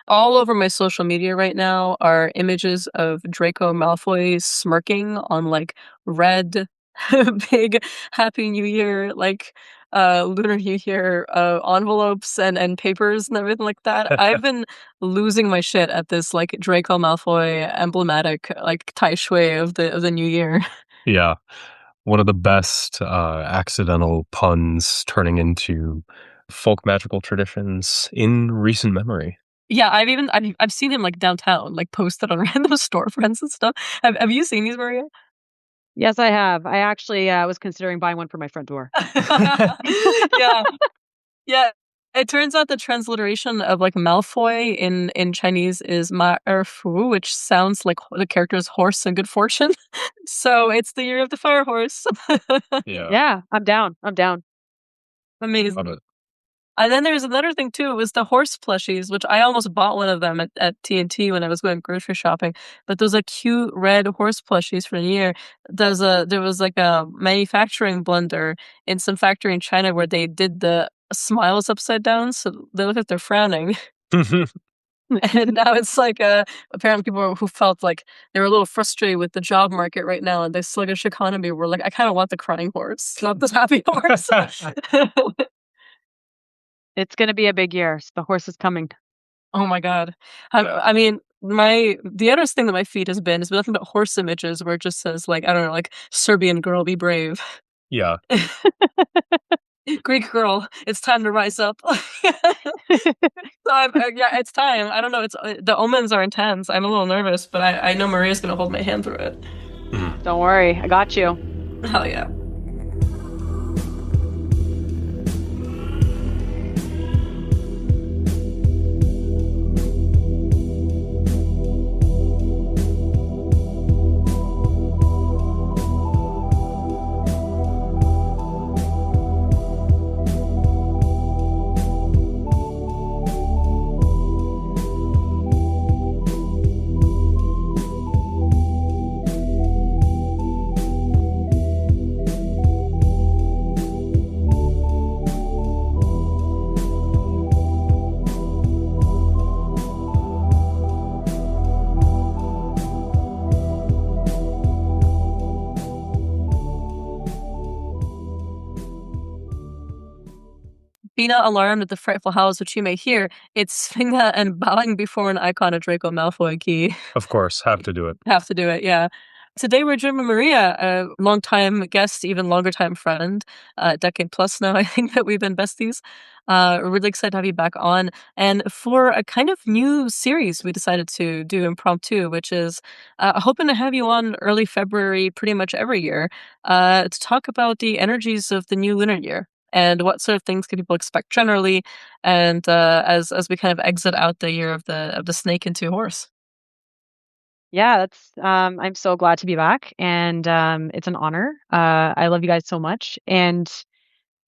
All over my social media right now are images of Draco Malfoy smirking on like red big Happy New Year Lunar New Year envelopes and papers and everything like that. I've been losing my shit at this like Draco Malfoy emblematic like tai shui of the new year. Yeah, one of the best accidental puns turning into folk magical traditions in recent memory. Yeah, I've seen him like downtown, like posted on random storefronts and stuff. Have you seen these, Maria? Yes, I have. I actually was considering buying one for my front door. Yeah, yeah. It turns out the transliteration of like Malfoy in Chinese is Ma Er Fu, which sounds like the character's horse and good fortune. So it's the year of the fire horse. Yeah, Yeah, I'm down. I'm down. love Amazing. it. And then there's another thing too, was the horse plushies, which I almost bought one of them at TNT when I was going grocery shopping. But those are cute red horse plushies for the year. There was like a manufacturing blunder in some factory in China where they did the smiles upside down, so they look like they're frowning. And now it's like apparently people who felt like they were a little frustrated with the job market right now and the sluggish economy were like, I kind of want the crying horse, not the happy horse. It's gonna be a big year. The horse is coming. Oh my god. I mean, my the other thing that my feed has been nothing but horse images where it just says like, I don't know, like Serbian girl be brave. Yeah, Greek girl, it's time to rise up. So yeah, it's time. I don't know. It's the omens are intense. I'm a little nervous, but I know Maria's gonna hold my hand through it. mhm. Don't worry, I got you. Hell yeah. Be not alarmed at the frightful howls which you may hear. It's Svinga and bowing before an icon of Draco Malfoy key. Of course, have to do it. Have to do it, yeah. Today we're joined by Maria, a longtime guest, even longer time friend, a decade plus now. I think that we've been besties. We're really excited to have you back on, and for a kind of new series we decided to do impromptu, which is hoping to have you on early February, pretty much every year, to talk about the energies of the new lunar year and what sort of things can people expect generally, and as we kind of exit out the year of the snake into horse. Yeah, that's I'm so glad to be back and it's an honor. I love you guys so much and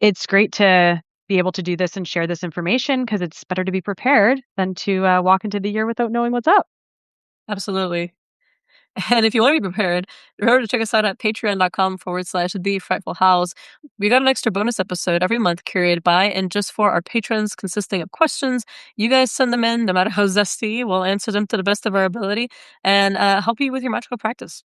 it's great to be able to do this and share this information because it's better to be prepared than to walk into the year without knowing what's up. Absolutely. And if you want to be prepared, remember to check us out at patreon.com/The Frightful Howls. We got an extra bonus episode every month curated by and just for our patrons, consisting of questions. You guys send them in, no matter how zesty. We'll answer them to the best of our ability and help you with your magical practice.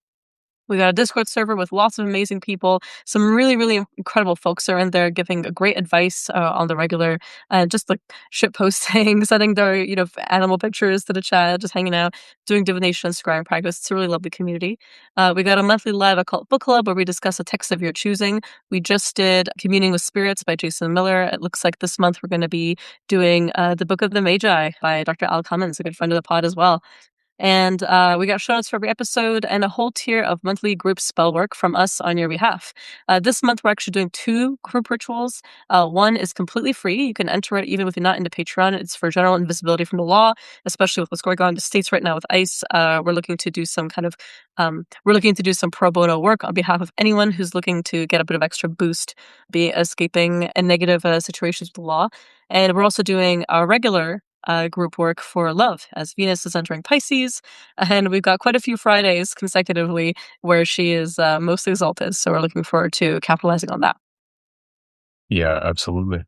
We got a Discord server with lots of amazing people. Some really, really incredible folks are in there giving great advice on the regular, just like shit posting, sending their animal pictures to the chat, just hanging out, doing divination and scrying practice. It's a really lovely community. We got a monthly live occult book club where we discuss a text of your choosing. We just did Communing with Spirits by Jason Miller. It looks like this month we're going to be doing the Book of the Magi by Dr. Al Cummins, a good friend of the pod as well. And we got show notes for every episode and a whole tier of monthly group spell work from us on your behalf. This month, we're actually doing 2 group rituals. One is completely free. You can enter it even if you're not into Patreon. It's for general invisibility from the law, especially with what's going on in the States right now with ICE. We're looking to do some pro bono work on behalf of anyone who's looking to get a bit of extra boost, be escaping a negative situations with the law. And we're also doing our regular group work for love as Venus is entering Pisces. And we've got quite a few Fridays consecutively where she is most exalted. So we're looking forward to capitalizing on that. Yeah, absolutely.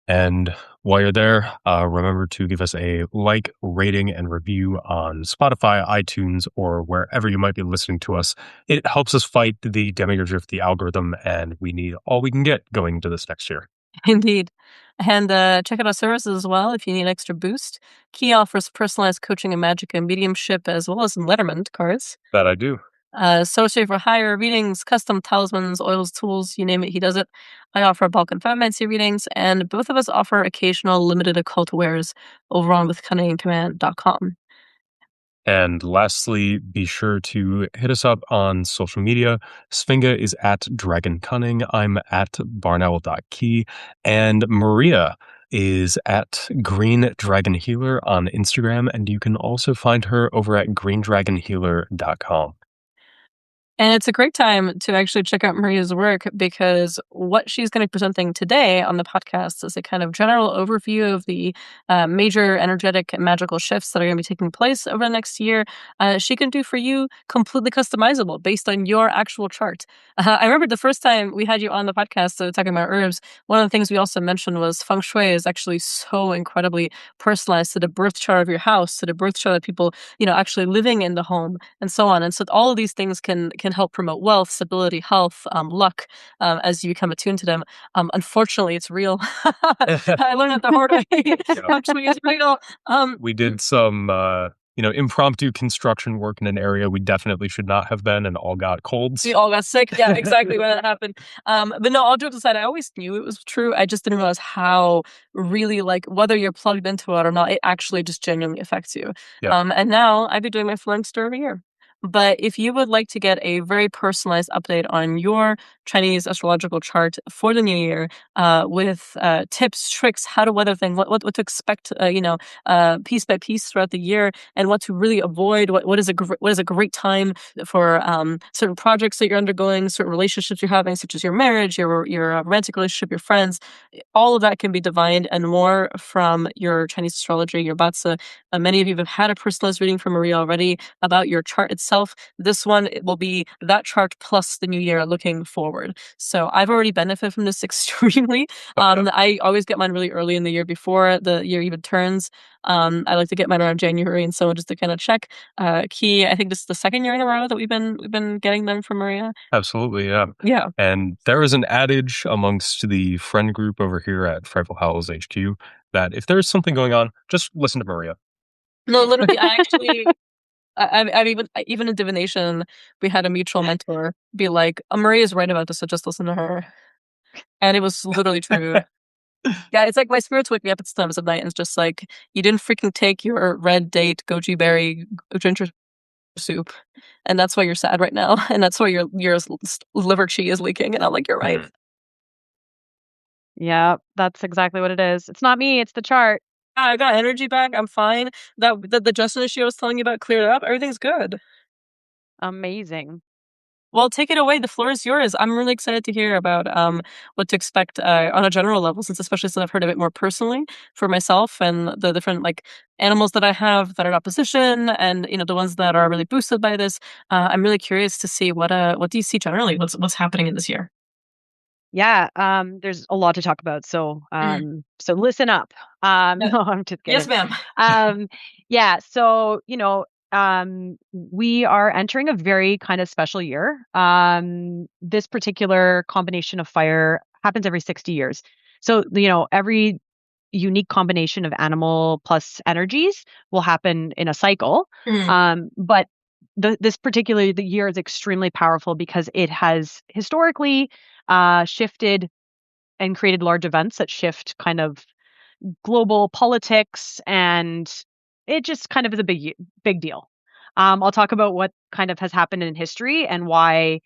And while you're there, remember to give us a like, rating, and review on Spotify, iTunes, or wherever you might be listening to us. It helps us fight the demiurge of the algorithm, and we need all we can get going into this next year. Indeed. And check out our services as well if you need an extra boost. Key offers personalized coaching and magic and mediumship, as well as some Letterman cards. That I do. Associate for higher readings, custom talismans, oils, tools, you name it, he does it. I offer bulk and fancy readings, and both of us offer occasional limited occult wares over on withcunningandcommand.com. And lastly, be sure to hit us up on social media. Svinga is at Dragon Cunning. I'm at barnowl.key. And Maria is at Green Dragon Healer on Instagram. And you can also find her over at greendragonhealer.com. And it's a great time to actually check out Maria's work, because what she's going to be presenting today on the podcast is a kind of general overview of the major energetic and magical shifts that are going to be taking place over the next year. She can do for you completely customizable based on your actual chart. I remember the first time we had you on the podcast talking about herbs, one of the things we also mentioned was feng shui is actually so incredibly personalized to the birth chart of your house, to the birth chart of people, actually living in the home, and so on. And so all of these things can help promote wealth, stability, health, luck, as you become attuned to them. Unfortunately, it's real. I learned it the hard way. Actually, it's real. We did some, impromptu construction work in an area we definitely should not have been, and all got colds. We all got sick. Yeah, exactly when that happened. But no, all jokes aside, I always knew it was true. I just didn't realize how really, like, whether you're plugged into it or not, it actually just genuinely affects you. Yeah. And now I've been doing my flying star every year. But if you would like to get a very personalized update on your Chinese astrological chart for the new year, with tips, tricks, how to weather things, what to expect, piece by piece throughout the year, and what to really avoid, what is a great time for certain projects that you're undergoing, certain relationships you're having, such as your marriage, your romantic relationship, your friends, all of that can be divined and more from your Chinese astrology, your Batsa. Many of you have had a personalized reading from Maria already about your chart itself. This one, it will be that chart plus the new year looking forward. So I've already benefited from this extremely. I always get mine really early in the year before the year even turns. I like to get mine around January, and so just to kind of check. Key, I think this is the second year in a row that we've been getting them from Maria. Absolutely, yeah. Yeah. And there is an adage amongst the friend group over here at Frightful Howls HQ that if there's something going on, just listen to Maria. No, literally, I actually, I've even in divination, we had a mutual mentor be like, Maria's right about this, so just listen to her. And it was literally true. Yeah, it's like my spirits wake me up at times of night, and it's just like, you didn't freaking take your red date goji berry ginger soup, and that's why you're sad right now, and that's why your liver chi is leaking. And I'm like, you're right. Yeah, that's exactly what it is. It's not me, it's the chart. I got energy back. I'm fine. The Justin issue I was telling you about cleared up. Everything's good. Amazing. Well, take it away. The floor is yours. I'm really excited to hear about what to expect on a general level, especially since I've heard a bit more personally for myself and the different animals that I have that are in opposition, and the ones that are really boosted by this. I'm really curious to see what do you see generally? What's happening in this year? Yeah, there's a lot to talk about. So, so listen up. No, I'm just Yes, kidding. ma'am. Yeah, so, we are entering a very kind of special year. This particular combination of fire happens every 60 years. So, every unique combination of animal plus energies will happen in a cycle. But this particular the year is extremely powerful because it has historically shifted and created large events that shift kind of global politics, and it just kind of is a big deal. I'll talk about what kind of has happened in history and why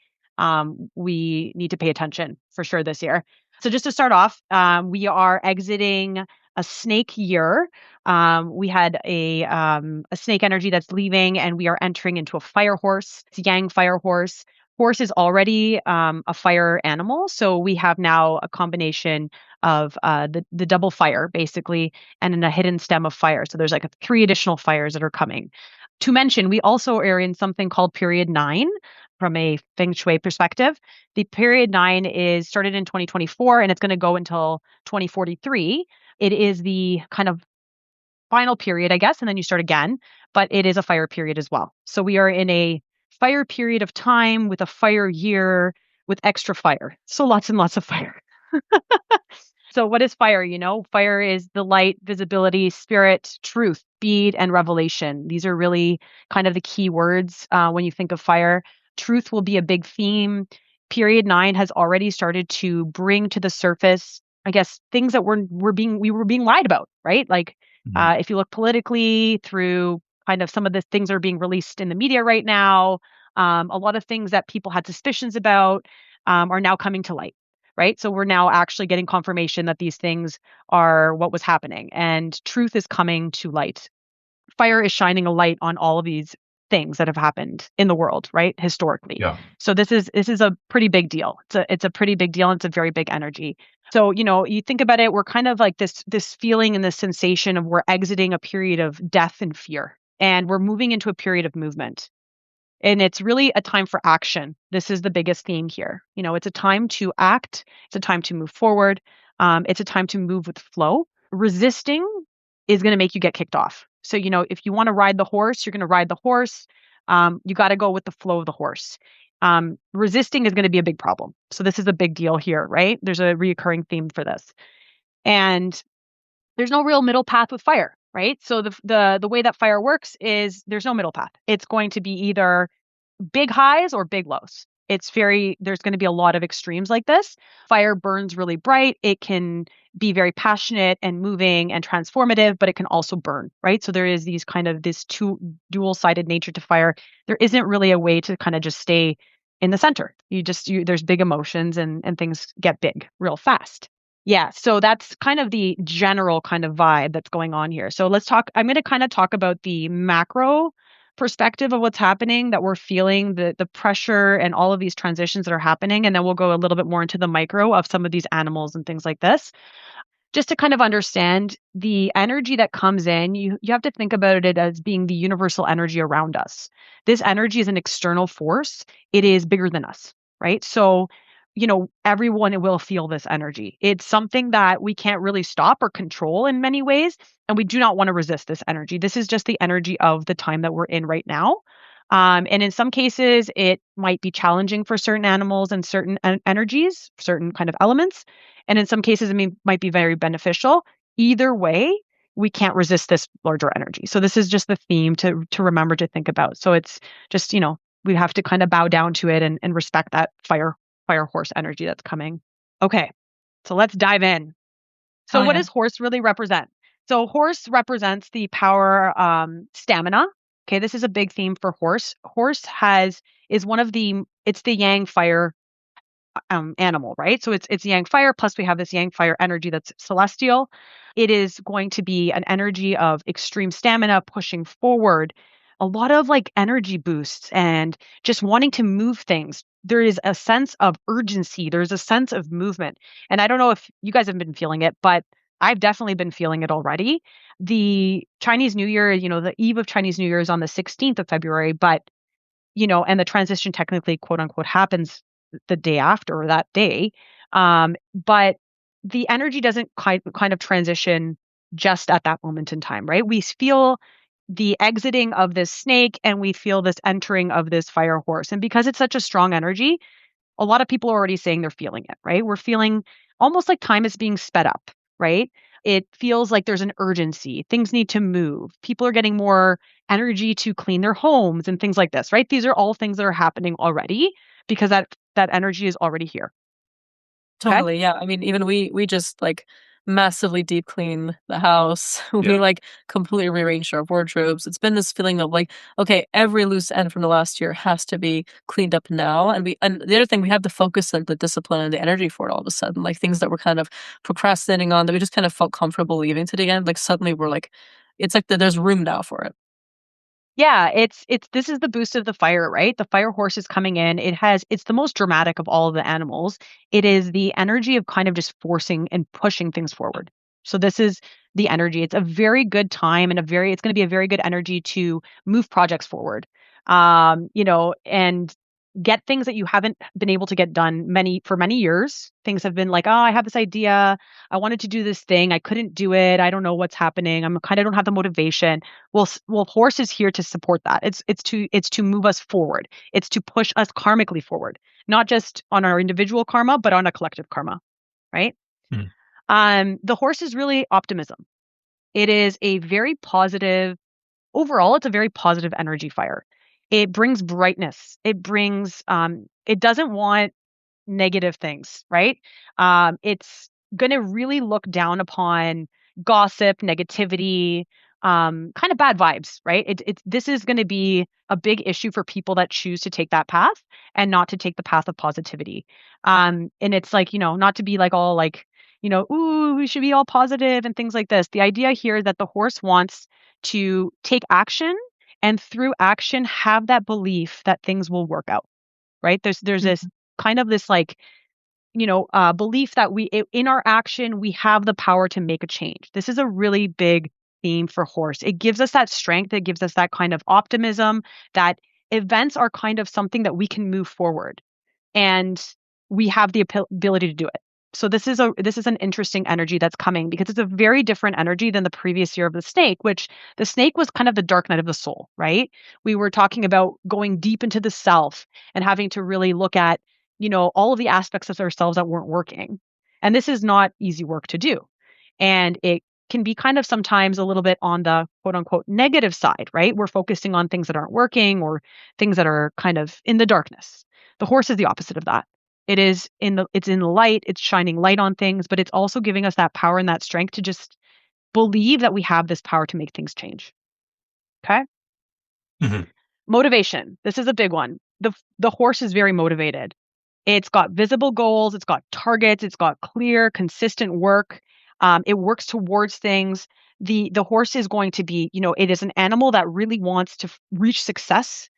we need to pay attention for sure this year. So just to start off, we are exiting a snake year. We had a snake energy that's leaving, and we are entering into a fire horse. It's yang fire horse. Horse is already a fire animal, so we have now a combination of the double fire basically, and then a hidden stem of fire. So there's like three additional fires that are coming. To mention, we also are in something called period 9. from a feng shui perspective. The period 9 is started in 2024 and it's going to go until 2043. It is the kind of final period, I guess, and then you start again, but it is a fire period as well. So we are in a fire period of time with a fire year with extra fire. So lots and lots of fire. So what is fire? Fire is the light, visibility, spirit, truth, speed, and revelation. These are really kind of the key words when you think of fire. Truth will be a big theme. Period 9 has already started to bring to the surface, I guess, things that we were being lied about, right? Like Mhm. if you look politically through kind of some of the things that are being released in the media right now, a lot of things that people had suspicions about are now coming to light, right? So we're now actually getting confirmation that these things are what was happening and truth is coming to light. Fire is shining a light on all of these things that have happened in the world, right? Historically. Yeah. So this is a pretty big deal. It's a pretty big deal and it's a very big energy. So, you think about it, we're kind of like this feeling and this sensation of we're exiting a period of death and fear and we're moving into a period of movement. And it's really a time for action. This is the biggest theme here. It's a time to act. It's a time to move forward. It's a time to move with flow. Resisting is going to make you get kicked off. So, if you want to ride the horse, you're going to ride the horse. You got to go with the flow of the horse. Resisting is going to be a big problem. So this is a big deal here, right? There's a reoccurring theme for this. And there's no real middle path with fire, right? So the way that fire works is there's no middle path. It's going to be either big highs or big lows. There's going to be a lot of extremes like this. Fire burns really bright. It can be very passionate and moving and transformative, but it can also burn, right? So there is this two dual-sided nature to fire. There isn't really a way to kind of just stay in the center. There's big emotions and things get big real fast. Yeah, so that's kind of the general kind of vibe that's going on here. So I'm going to kind of talk about the macro perspective of what's happening that we're feeling, the pressure and all of these transitions that are happening. And then we'll go a little bit more into the micro of some of these animals and things like this. Just to kind of understand the energy that comes in, you have to think about it as being the universal energy around us. This energy is an external force. It is bigger than us, right? So, everyone will feel this energy. It's something that we can't really stop or control in many ways, and we do not want to resist this energy. This is just the energy of the time that we're in right now. And in some cases, it might be challenging for certain animals and certain energies, certain kind of elements. And in some cases, might be very beneficial. Either way, we can't resist this larger energy. So this is just the theme to remember to think about. So it's just, we have to kind of bow down to it and respect that fire horse energy that's coming. Okay. So let's dive in. So Oh what yeah. does horse really represent? So horse represents the power, stamina. Okay, this is a big theme for horse. Horse is one of it's the yang fire animal, right? So it's yang fire plus we have this yang fire energy that's celestial. It is going to be an energy of extreme stamina, pushing forward, a lot of like energy boosts and just wanting to move things. There is a sense of urgency. There's a sense of movement. And I don't know if you guys have been feeling it, but I've definitely been feeling it already. The Chinese New Year, the eve of Chinese New Year is on the 16th of February, but and the transition technically, quote unquote, happens the day after or that day. But the energy doesn't kind of transition just at that moment in time, right? We feel the exiting of this snake and we feel this entering of this fire horse. And because it's such a strong energy, a lot of people are already saying they're feeling it, right? We're feeling almost like time is being sped up, right? It feels like there's an urgency. Things need to move. People are getting more energy to clean their homes and things like this, right? These are all things that are happening already because that energy is already here. Okay? Totally, yeah. I mean, even we just like massively deep clean the house. We Yeah. like completely rearranged our wardrobes. It's been this feeling of like, okay, every loose end from the last year has to be cleaned up now. And the other thing, we have the focus and the discipline and the energy for it all of a sudden. Like things that we're kind of procrastinating on that we just kind of felt comfortable leaving to the end. Like suddenly we're like, it's like there's room now for it. Yeah, it's this is the boost of the fire, right? The fire horse is coming in. It's the most dramatic of all of the animals. It is the energy of kind of just forcing and pushing things forward. So this is the energy. It's a very good time and it's going to be a very good energy to move projects forward. And get things that you haven't been able to get done for many years. Things have been like, oh, I have this idea. I wanted to do this thing. I couldn't do it. I don't know what's happening. I'm kind of don't have the motivation. Well, horse is here to support that. It's to move us forward. It's to push us karmically forward, not just on our individual karma, but on a collective karma, right? Mhm. The horse is really optimism. It is a very positive, overall, it's a very positive energy fire. It brings brightness. It doesn't want negative things, right? It's going to really look down upon gossip, negativity, kind of bad vibes, right? This is going to be a big issue for people that choose to take that path and not to take the path of positivity. And it's like, not to be like all like, ooh, we should be all positive and things like this. The idea here is that the horse wants to take action and through action have that belief that things will work out, right? There's this kind of this like belief that in our action, we have the power to make a change. This is a really big theme for horse. It gives us that strength. It gives us that kind of optimism that events are kind of something that we can move forward and we have the ability to do it. So this is an interesting energy that's coming because it's a very different energy than the previous year of the snake, which the snake was kind of the dark night of the soul, right? We were talking about going deep into the self and having to really look at, all of the aspects of ourselves that weren't working. And this is not easy work to do. And it can be kind of sometimes a little bit on the quote unquote negative side, right? We're focusing on things that aren't working or things that are kind of in the darkness. The horse is the opposite of that. It's in the light, it's shining light on things, but it's also giving us that power and that strength to just believe that we have this power to make things change. Okay? Mhm. Motivation. This is a big one. The horse is very motivated. It's got visible goals, it's got targets, it's got clear, consistent work. It works towards things. The horse is going to be, it is an animal that really wants to reach success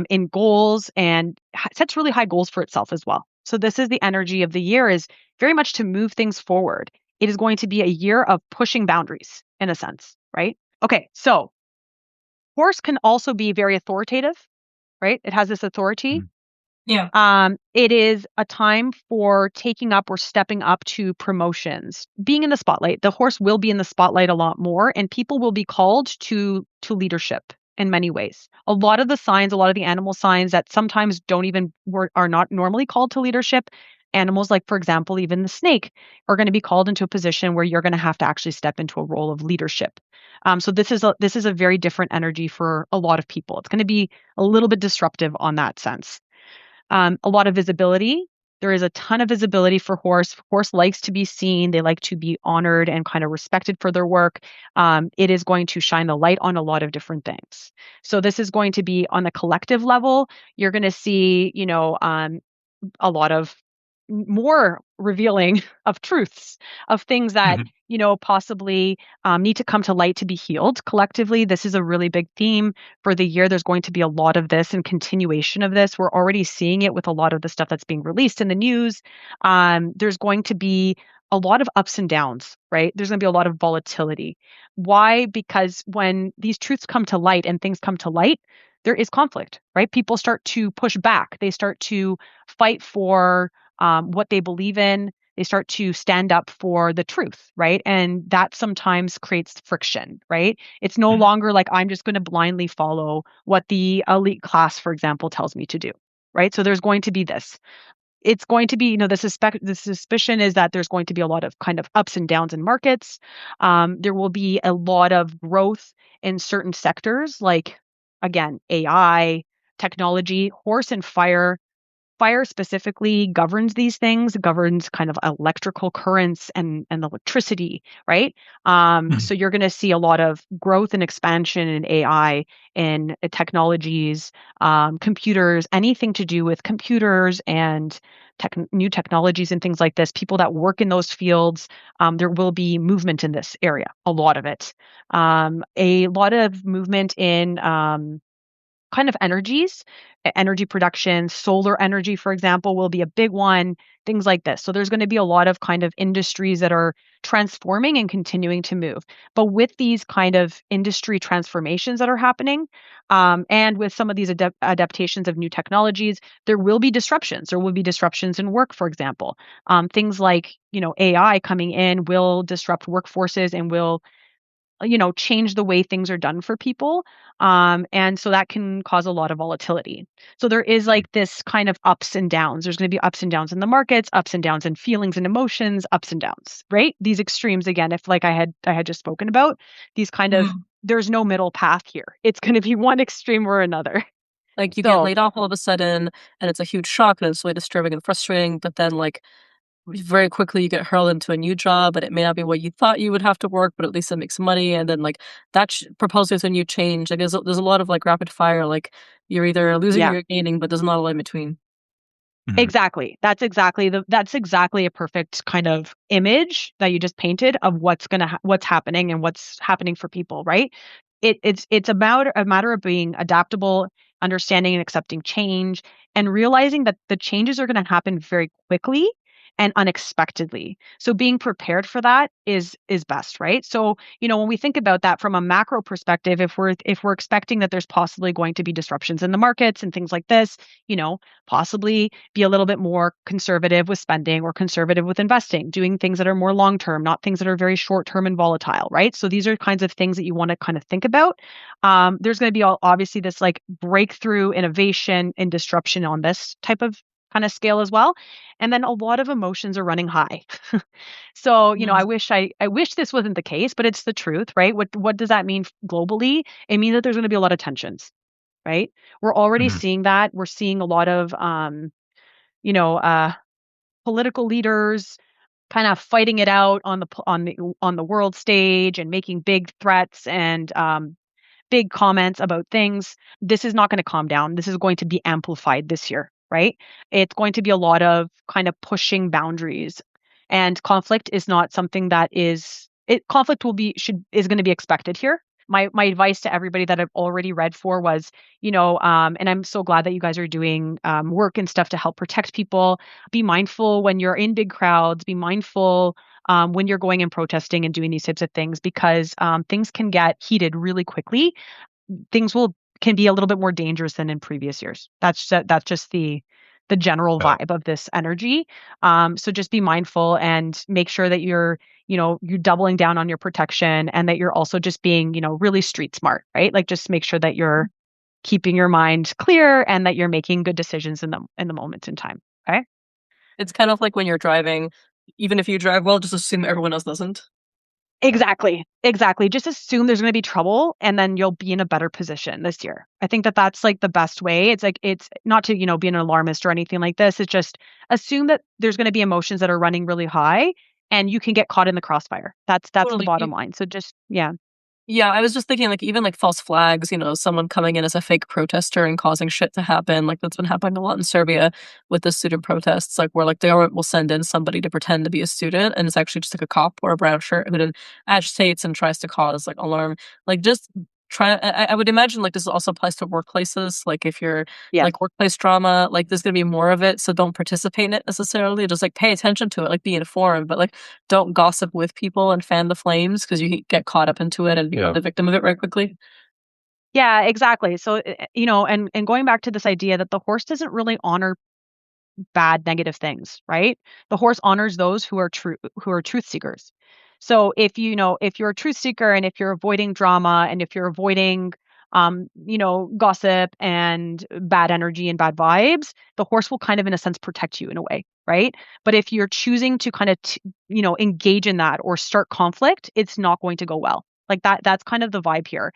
in goals and sets really high goals for itself as well. So this is the energy of the year is very much to move things forward. It is going to be a year of pushing boundaries in a sense, right? Okay, so horse can also be very authoritative, right? It has this authority. Mhm. Yeah. It is a time for taking up or stepping up to promotions, being in the spotlight. The horse will be in the spotlight a lot more, and people will be called to leadership in many ways. A lot of the signs, a lot of the animal signs that sometimes don't even are not normally called to leadership. Animals like, for example, even the snake are going to be called into a position where you're going to have to actually step into a role of leadership. So this is a very different energy for a lot of people. It's going to be a little bit disruptive on that sense. A lot of visibility. There is a ton of visibility for horse. Horse likes to be seen. They like to be honored and kind of respected for their work. It is going to shine the light on a lot of different things. So this is going to be on a collective level. You're going to see, a lot of more revealing of truths of things that Mhm. possibly need to come to light to be healed collectively. This is a really big theme for the year. There's going to be a lot of this and continuation of this. We're already seeing it with a lot of the stuff that's being released in the news. There's going to be a lot of ups and downs, right? There's going to be a lot of volatility. Why? Because when these truths come to light and things come to light, there is conflict, right? People start to push back. They start to fight for what they believe in. They start to stand up for the truth, right? And that sometimes creates friction, right? It's no Mhm. longer like I'm just going to blindly follow what the elite class, for example, tells me to do, right? So there's going to be this. It's going to be, the suspicion is that there's going to be a lot of kind of ups and downs in markets. There will be a lot of growth in certain sectors, like again, AI, technology, horse and fire. Fire specifically governs these things, governs kind of electrical currents and electricity, right? Mhm. So you're going to see a lot of growth and expansion in AI in technologies, computers, anything to do with computers and new technologies and things like this. People that work in those fields, there will be movement in this area, a lot of it. A lot of movement in kind of energies, energy production, solar energy, for example, will be a big one, things like this. So there's going to be a lot of kind of industries that are transforming and continuing to move. But with these kind of industry transformations that are happening, and with some of these adaptations of new technologies, there will be disruptions. There will be disruptions in work, for example. Things like, AI coming in will disrupt workforces and will change the way things are done for people. And so that can cause a lot of volatility. So there is like this kind of ups and downs. There's going to be ups and downs in the markets, ups and downs in feelings and emotions, ups and downs, right? These extremes again, if like I had just spoken about, these kind of Mhm. there's no middle path here. It's going to be one extreme or another. Like you get So, laid off all of a sudden, and it's a huge shock, and it's really disturbing and frustrating. But then, like very quickly, you get hurled into a new job, and it may not be what you thought you would have to work, but at least it makes money. And then, like that proposes a new change. Like there's a lot of like rapid fire. Like you're either losing or yeah. you're gaining, but there's not a lot in between. Mhm. Exactly. That's exactly a perfect kind of image that you just painted of what's happening and what's happening for people, right? It's about a matter of being adaptable, understanding and accepting change, and realizing that the changes are going to happen very quickly and unexpectedly. So being prepared for that is best, right? So, when we think about that from a macro perspective, if we're expecting that there's possibly going to be disruptions in the markets and things like this, possibly be a little bit more conservative with spending or conservative with investing, doing things that are more long term, not things that are very short term and volatile, right? So these are kinds of things that you want to kind of think about. There's going to be obviously this like breakthrough innovation and disruption on this type of kind of scale as well. And then a lot of emotions are running high. So, Mm. I wish this wasn't the case, but it's the truth, right? What does that mean globally? It means that there's going to be a lot of tensions, right? We're already Mhm. seeing that. We're seeing a lot of you know, uh political leaders kind of fighting it out on the world stage and making big threats and big comments about things. This is not going to calm down. This is going to be amplified this year, right? It's going to be a lot of kind of pushing boundaries. And conflict is not something that conflict is going to be expected here. My advice to everybody that I've already read for was, and I'm so glad that you guys are doing work and stuff to help protect people. Be mindful when you're in big crowds. Be mindful when you're going and protesting and doing these types of things because things can get heated really quickly. Things will can be a little bit more dangerous than in previous years. That's just the general Yeah. vibe of this energy. So just be mindful and make sure that you're doubling down on your protection and that you're also just being, really street smart, right? Like just make sure that you're keeping your mind clear and that you're making good decisions in the moments in time. Okay. It's kind of like when you're driving, even if you drive well, just assume everyone else doesn't. Exactly. Exactly. Just assume there's going to be trouble and then you'll be in a better position this year. I think that that's like the best way. It's like, it's not to, be an alarmist or anything like this. It's just assume that there's going to be emotions that are running really high and you can get caught in the crossfire. That's the Totally. bottom line. So just, yeah. Yeah, I was just thinking, like, even, like, false flags, someone coming in as a fake protester and causing shit to happen, like, that's been happening a lot in Serbia with the student protests, like, where, like, the government will send in somebody to pretend to be a student, and it's actually just, like, a cop or a brown shirt who then agitates and tries to cause, like, alarm. Like, just I would imagine, like, this also applies to workplaces, like, if you're Yes. like, workplace drama, like, there's gonna be more of it, so don't participate in it necessarily, just, like, pay attention to it, like, be informed, but, like, don't gossip with people and fan the flames because you get caught up into it and become Yeah. the victim of it very quickly. Yeah, exactly. So, and going back to this idea that the horse doesn't really honor bad negative things, right? The horse honors those who are truth seekers. So if you're a truth seeker and if you're avoiding drama and if you're avoiding gossip and bad energy and bad vibes, the horse will kind of in a sense protect you in a way, right? But if you're choosing to kind of engage in that or start conflict, it's not going to go well. Like that's kind of the vibe here.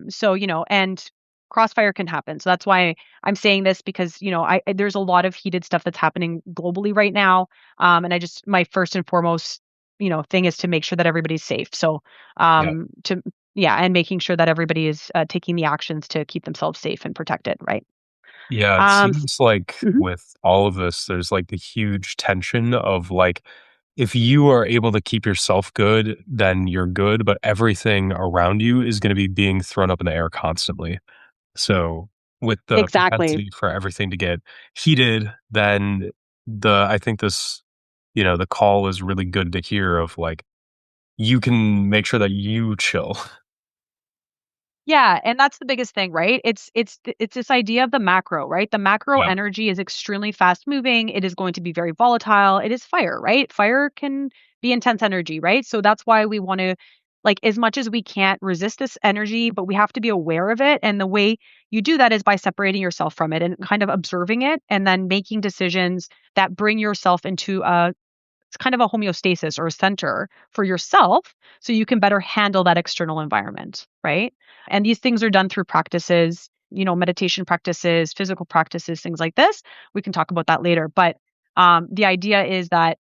So and crossfire can happen. So that's why I'm saying this because, there's a lot of heated stuff that's happening globally right now. And my first and foremost, thing is to make sure that everybody's safe. So, Yeah. yeah, and making sure that everybody is taking the actions to keep themselves safe and protected, right? Yeah, it Um, seems like mhm. with all of this, there's like the huge tension of like, if you are able to keep yourself good, then you're good, but everything around you is going to be being thrown up in the air constantly. So with the Exactly. propensity for everything to get heated, then I think this, the call is really good to hear of like, you can make sure that you chill. Yeah, and that's the biggest thing, right? It's this idea of the macro, right? The macro Yeah. energy is extremely fast moving. It is going to be very volatile. It is fire, right? Fire can be intense energy, right? So that's why we want to like as much as we can't resist this energy, but we have to be aware of it. And the way you do that is by separating yourself from it and kind of observing it and then making decisions that bring yourself into a it's kind of a homeostasis or a center for yourself so you can better handle that external environment, right? And these things are done through practices, meditation practices, physical practices, things like this. We can talk about that later. But the idea is that,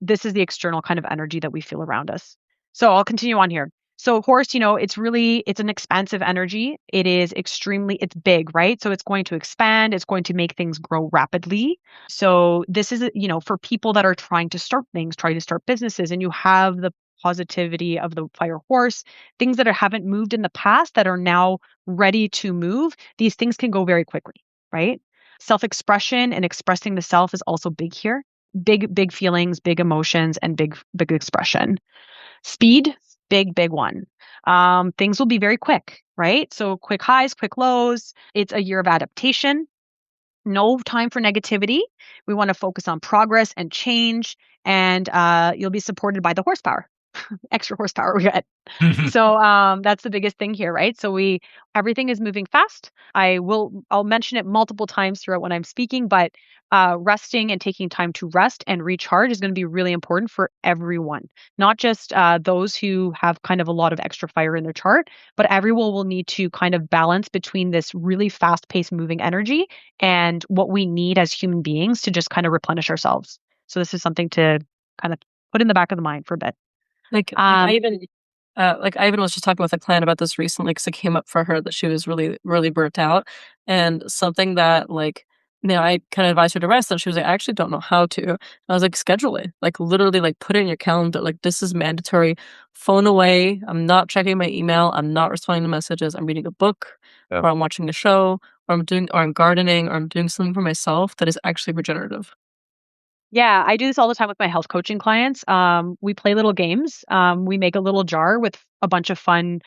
this is the external kind of energy that we feel around us. So I'll continue on here. So horse, it's an expansive energy. It's big, right? So it's going to expand, it's going to make things grow rapidly. So this is, for people that are trying to start things, trying to start businesses, and you have the positivity of the fire horse, things that haven't moved in the past that are now ready to move, these things can go very quickly, right? Self-expression and expressing the self is also big here. Big, big feelings, big emotions, and big, big expression. Speed, big one. Things will be very quick, right? So quick highs, quick lows. It's a year of adaptation. No time for negativity. We want to focus on progress and change, and you'll be supported by the horsepower, extra horsepower we get. So that's the biggest thing here, right? So everything is moving fast. I'll mention it multiple times throughout when I'm speaking, but resting and taking time to rest and recharge is going to be really important for everyone, not just those who have kind of a lot of extra fire in their chart, but everyone will need to kind of balance between this really fast-paced moving energy and what we need as human beings to just kind of replenish ourselves. So this is something to kind of put in the back of the mind for a bit. Like I even was just talking with a client about this recently because it came up for her that she was really, really burnt out. And something that I kind of advised her to rest and she was like, I actually don't know how to. And I was like, schedule it. Like literally like put it in your calendar. Like this is mandatory. Phone away. I'm not checking my email. I'm not responding to messages. I'm reading a book Yeah. or I'm watching a show or I'm gardening or I'm doing something for myself that is actually regenerative. Yeah, I do this all the time with my health coaching clients. We play little games. We make a little jar with a bunch of fun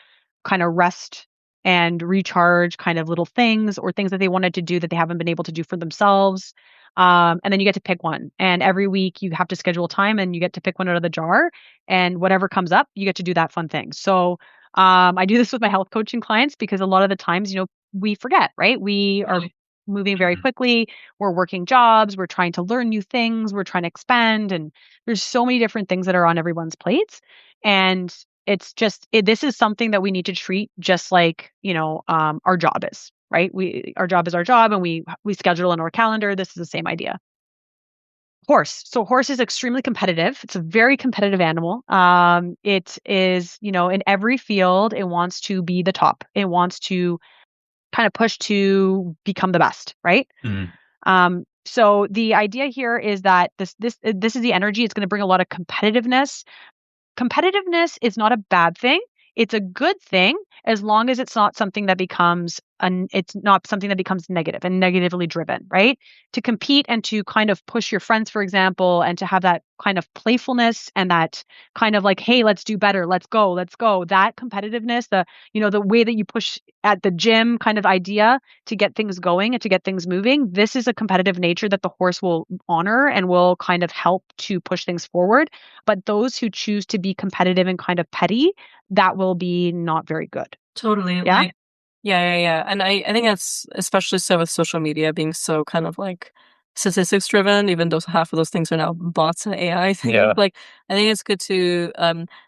kind of rest and recharge kind of little things or things that they wanted to do that they haven't been able to do for themselves. And then you get to pick one. And every week you have to schedule time and you get to pick one out of the jar. And whatever comes up, you get to do that fun thing. So I do this with my health coaching clients because a lot of the times, we forget, right? We are moving very quickly, we're working jobs, we're trying to learn new things, we're trying to expand, and there's so many different things that are on everyone's plates. And this is something that we need to treat just like, our job is, right? Our job is our job and we schedule in our calendar. This is the same idea. Horse. So horse is extremely competitive. It's a very competitive animal. It is, in every field, it wants to be the top. It wants to kind of push to become the best, right? Mhm. So the idea here is that this is the energy. It's going to bring a lot of competitiveness. Competitiveness is not a bad thing. It's a good thing as long as it's not something that becomes it's not something that becomes negative and negatively driven, right? To compete and to kind of push your friends, for example, and to have that kind of playfulness and that kind of like, hey, let's do better, let's go, let's go. That competitiveness, the way that you push at the gym kind of idea to get things going and to get things moving. This is a competitive nature that the horse will honor and will kind of help to push things forward. But those who choose to be competitive and kind of petty, that will be not very good. Totally. Yeah. Yeah. And I think that's especially so with social media being so kind of like statistics driven, even though half of those things are now bots and AI, I Yeah. think. Like I think it's good to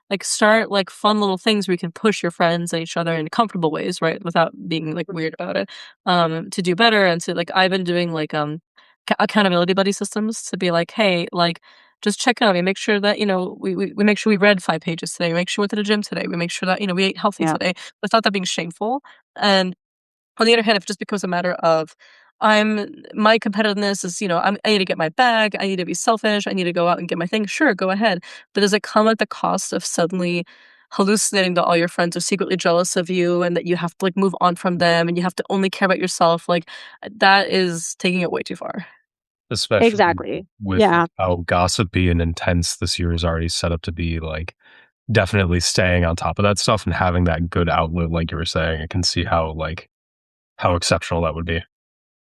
like start like fun little things where you can push your friends and each other in comfortable ways, right? Without being like weird about it. To do better and to like I've been doing like accountability buddy systems to be like, hey, like just check in on me, make sure that, we make sure we read 5 pages today, we make sure we went to the gym today, we make sure that, we ate healthy Yeah. today without that being shameful. And on the other hand, if it just becomes a matter of my competitiveness is, I need to get my bag, I need to be selfish, I need to go out and get my thing. Sure, go ahead. But does it come at the cost of suddenly hallucinating that all your friends are secretly jealous of you and that you have to like move on from them and you have to only care about yourself. Like that is taking it way too far. Especially Exactly. with Yeah. how gossipy and intense this year is already set up to be, like, definitely staying on top of that stuff and having that good outlet, like you were saying, I can see how, like, how exceptional that would be.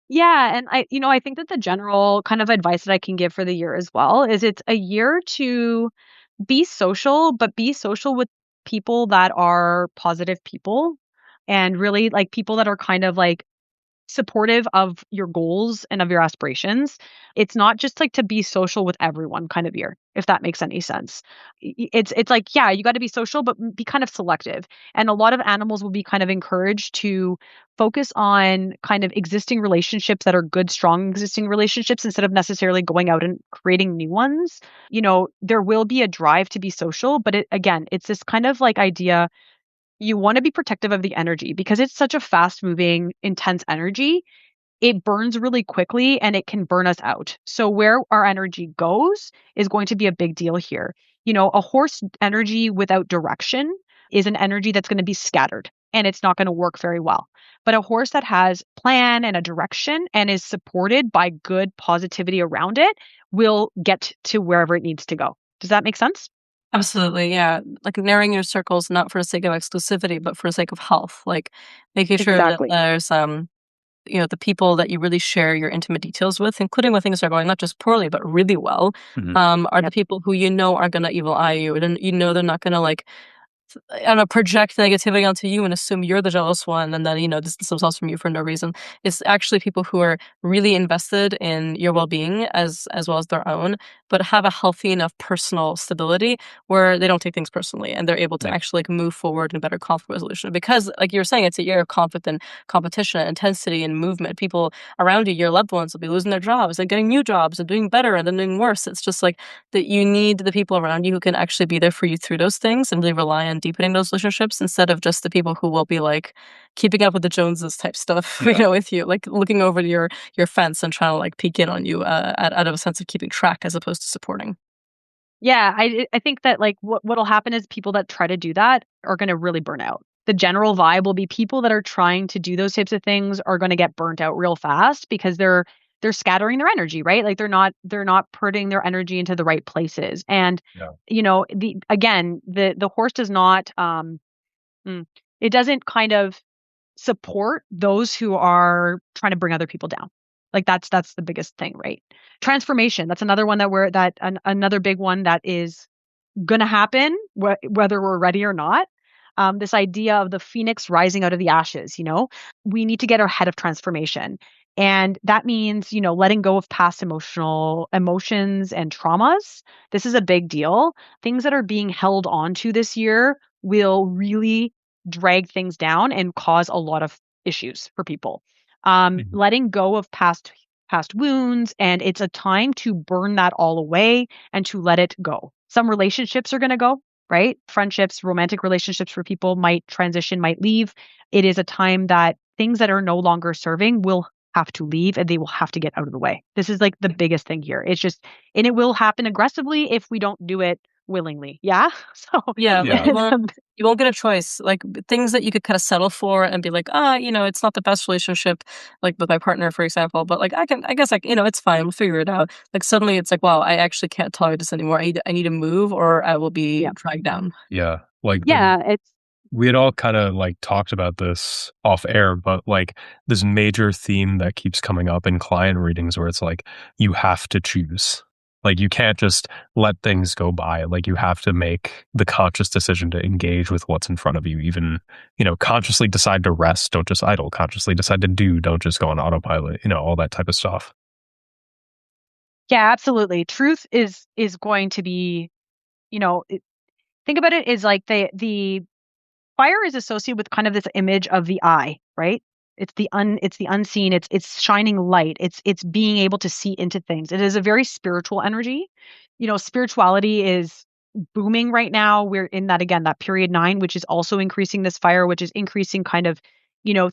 Yeah, and I think that the general kind of advice that I can give for the year as well is it's a year to be social, but be social with people that are positive people and really like people that are kind of like supportive of your goals and of your aspirations. It's not just like to be social with everyone kind of year, if that makes any sense. It's like, yeah, you got to be social, but be kind of selective. And a lot of animals will be kind of encouraged to focus on kind of existing relationships that are good, strong existing relationships instead of necessarily going out and creating new ones. There will be a drive to be social, but again, it's this kind of like idea you want to be protective of the energy because it's such a fast moving, intense energy. It burns really quickly and it can burn us out. So, where our energy goes is going to be a big deal here. A horse energy without direction is an energy that's going to be scattered and it's not going to work very well. But a horse that has plan and a direction and is supported by good positivity around it will get to wherever it needs to go. Does that make sense? Absolutely, yeah. Like narrowing your circles not for the sake of exclusivity, but for the sake of health. Like making sure that Exactly. there's the people that you really share your intimate details with, including when things are going not just poorly but really well, Mhm. are the Yep. people who you know are gonna evil eye you, and they're not gonna like I don't know, project negativity onto you and assume you're the jealous one and then, distance themselves from you for no reason. It's actually people who are really invested in your well-being as well as their own, but have a healthy enough personal stability where they don't take things personally and they're able to Yeah. actually like move forward in better conflict resolution. Because like you were saying, it's a year of conflict and competition, intensity and movement. People around you, your loved ones, will be losing their jobs and getting new jobs and doing better and then doing worse. It's just like that you need the people around you who can actually be there for you through those things and really rely on deepening those relationships instead of just the people who will be like keeping up with the Joneses type stuff, Yeah. with you, like looking over your fence and trying to like peek in on you out of a sense of keeping track as opposed to supporting. Yeah, I think that like what'll happen is people that try to do that are going to really burn out. The general vibe will be people that are trying to do those types of things are going to get burnt out real fast because they're scattering their energy, right? Like they're not putting their energy into the right places. And Yeah. the horse does not mm, it doesn't kind of support those who are trying to bring other people down. Like that's the biggest thing, right? Transformation, that's another one another big one that is going to happen whether we're ready or not. This idea of the phoenix rising out of the ashes, we need to get ahead of transformation. And that means, letting go of past emotional emotions and traumas. This is a big deal. Things that are being held on to this year will really drag things down and cause a lot of issues for people. Mhm. Letting go of past wounds, and it's a time to burn that all away and to let it go. Some relationships are going to go, right? Friendships, romantic relationships for people might transition, might leave. It is a time that things that are no longer serving will have to leave and they will have to get out of the way. This is like the biggest thing here. And it will happen aggressively if we don't do it willingly. Yeah. So, Yeah, like Yeah. you won't get a choice. Like things that you could kind of settle for and be like, it's not the best relationship, like with my partner, for example. But like I guess like it's fine. We'll figure it out. Like suddenly it's like, wow, I actually can't tolerate this anymore. I need to move, or I will be yeah. dragged down. Yeah. Like, Yeah. It's, we had all kind of like talked about this off air, but like this major theme that keeps coming up in client readings where it's like you have to choose. Like you can't just let things go by. Like you have to make the conscious decision to engage with what's in front of you. Even, consciously decide to rest, don't just idle. Consciously decide to do, don't just go on autopilot, all that type of stuff. yeah, absolutely. Truth is going to be, think about it is like the fire is associated with kind of this image of the eye, right? It's the unseen, it's shining light, it's being able to see into things. It is a very spiritual energy. Spirituality is booming right now. We're in that again, that period 9, which is also increasing this fire, which is increasing kind of,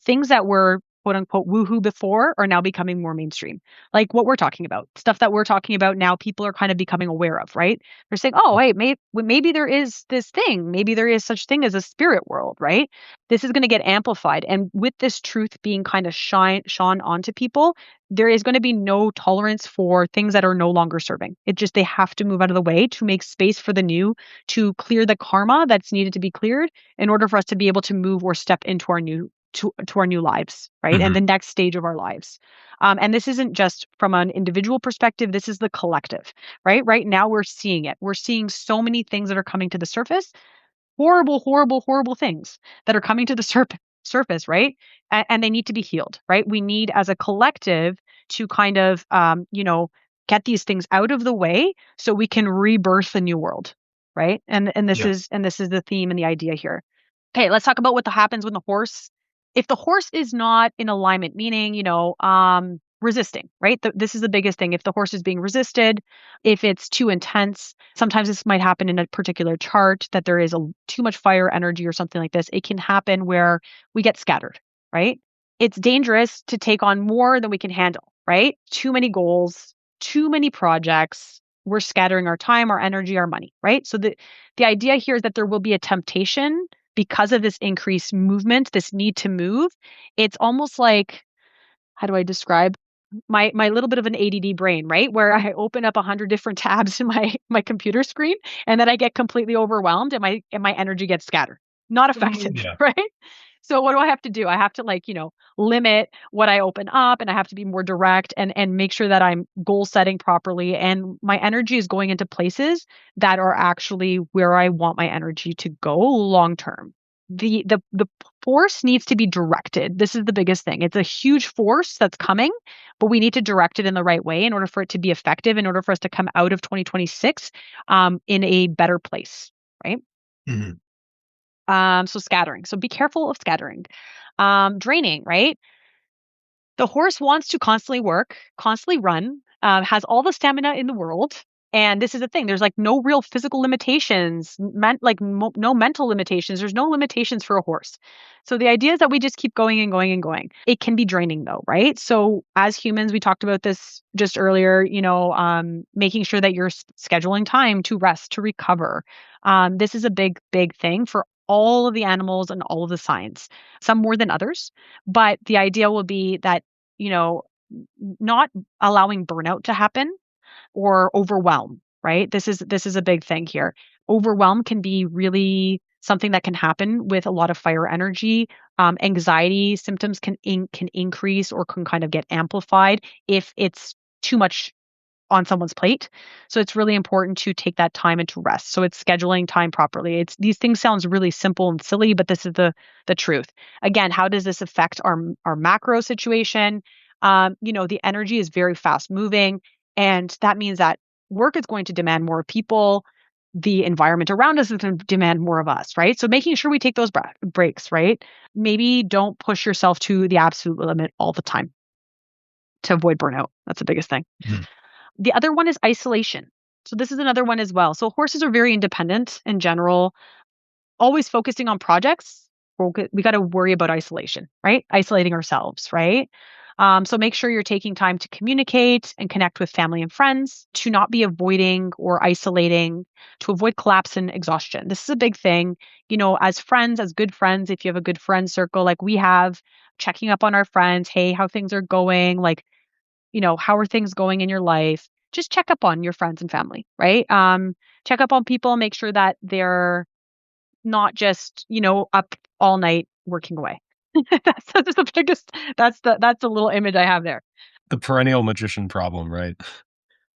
things that were quote unquote woohoo before are now becoming more mainstream. Like what we're talking about, stuff that we're talking about now, people are kind of becoming aware of, right? They're saying, oh, hey, maybe there is this thing. Maybe there is such thing as a spirit world, right? This is going to get amplified. And with this truth being kind of shone onto people, there is going to be no tolerance for things that are no longer serving. It just, they have to move out of the way to make space for the new, to clear the karma that's needed to be cleared in order for us to be able to move or step into our new to our new lives, right? And Mhm. the next stage of our lives. And this isn't just from an individual perspective, this is the collective, right? Right now we're seeing it. We're seeing so many things that are coming to the surface, horrible, horrible, horrible things that are coming to the surface, right? And they need to be healed, right? We need as a collective to kind of, get these things out of the way so we can rebirth a new world, right? And this Yeah. is the theme and the idea here. Okay, let's talk about what happens when the horse, if the horse is not in alignment, meaning, resisting, right? This is the biggest thing. If the horse is being resisted, if it's too intense, sometimes this might happen in a particular chart that there is too much fire energy or something like this. It can happen where we get scattered, right? It's dangerous to take on more than we can handle, right? Too many goals, too many projects. We're scattering our time, our energy, our money, right? So the idea here is that there will be a temptation because of this increased movement, this need to move. It's almost like, how do I describe my little bit of an ADD brain, right? Where I open up 100 different tabs in my computer screen and then I get completely overwhelmed and my energy gets scattered. Not effective, Yeah. right? So what do I have to do? I have to limit what I open up, and I have to be more direct and make sure that I'm goal setting properly and my energy is going into places that are actually where I want my energy to go long term. The force needs to be directed. This is the biggest thing. It's a huge force that's coming, but we need to direct it in the right way in order for it to be effective, in order for us to come out of 2026 in a better place, right? Mhm. So scattering. So be careful of scattering. Draining, right? The horse wants to constantly work, constantly run, has all the stamina in the world. And this is the thing. There's like no real physical limitations, no mental limitations. There's no limitations for a horse. So the idea is that we just keep going and going and going. It can be draining though, right? So as humans, we talked about this just earlier, making sure that you're scheduling time to rest, to recover. This is a big, big thing for all of the animals and all of the signs, some more than others. But the idea will be that, you know, not allowing burnout to happen or overwhelm, right? This is a big thing here. Overwhelm can be really something that can happen with a lot of fire energy. Anxiety symptoms can increase or can kind of get amplified if it's too much on someone's plate. So it's really important to take that time and to rest. So it's scheduling time properly. It's these things sounds really simple and silly, but this is the truth. Again, how does this affect our macro situation? The energy is very fast moving, and that means that work is going to demand more people. The environment around us is going to demand more of us, right? So making sure we take those breaks, right? Maybe don't push yourself to the absolute limit all the time to avoid burnout. That's the biggest thing. Mhm. The other one is isolation. So this is another one as well. So horses are very independent in general, always focusing on projects. We got to worry about isolation, right? Isolating ourselves, right? So make sure you're taking time to communicate and connect with family and friends, to not be avoiding or isolating, to avoid collapse and exhaustion. This is a big thing. As friends, as good friends, if you have a good friend circle like we have, checking up on our friends, hey, how things are going, like how are things going in your life? Just check up on your friends and family, right? Check up on people, make sure that they're not just, up all night working away. That's the biggest, that's the little image I have there. The perennial magician problem, right?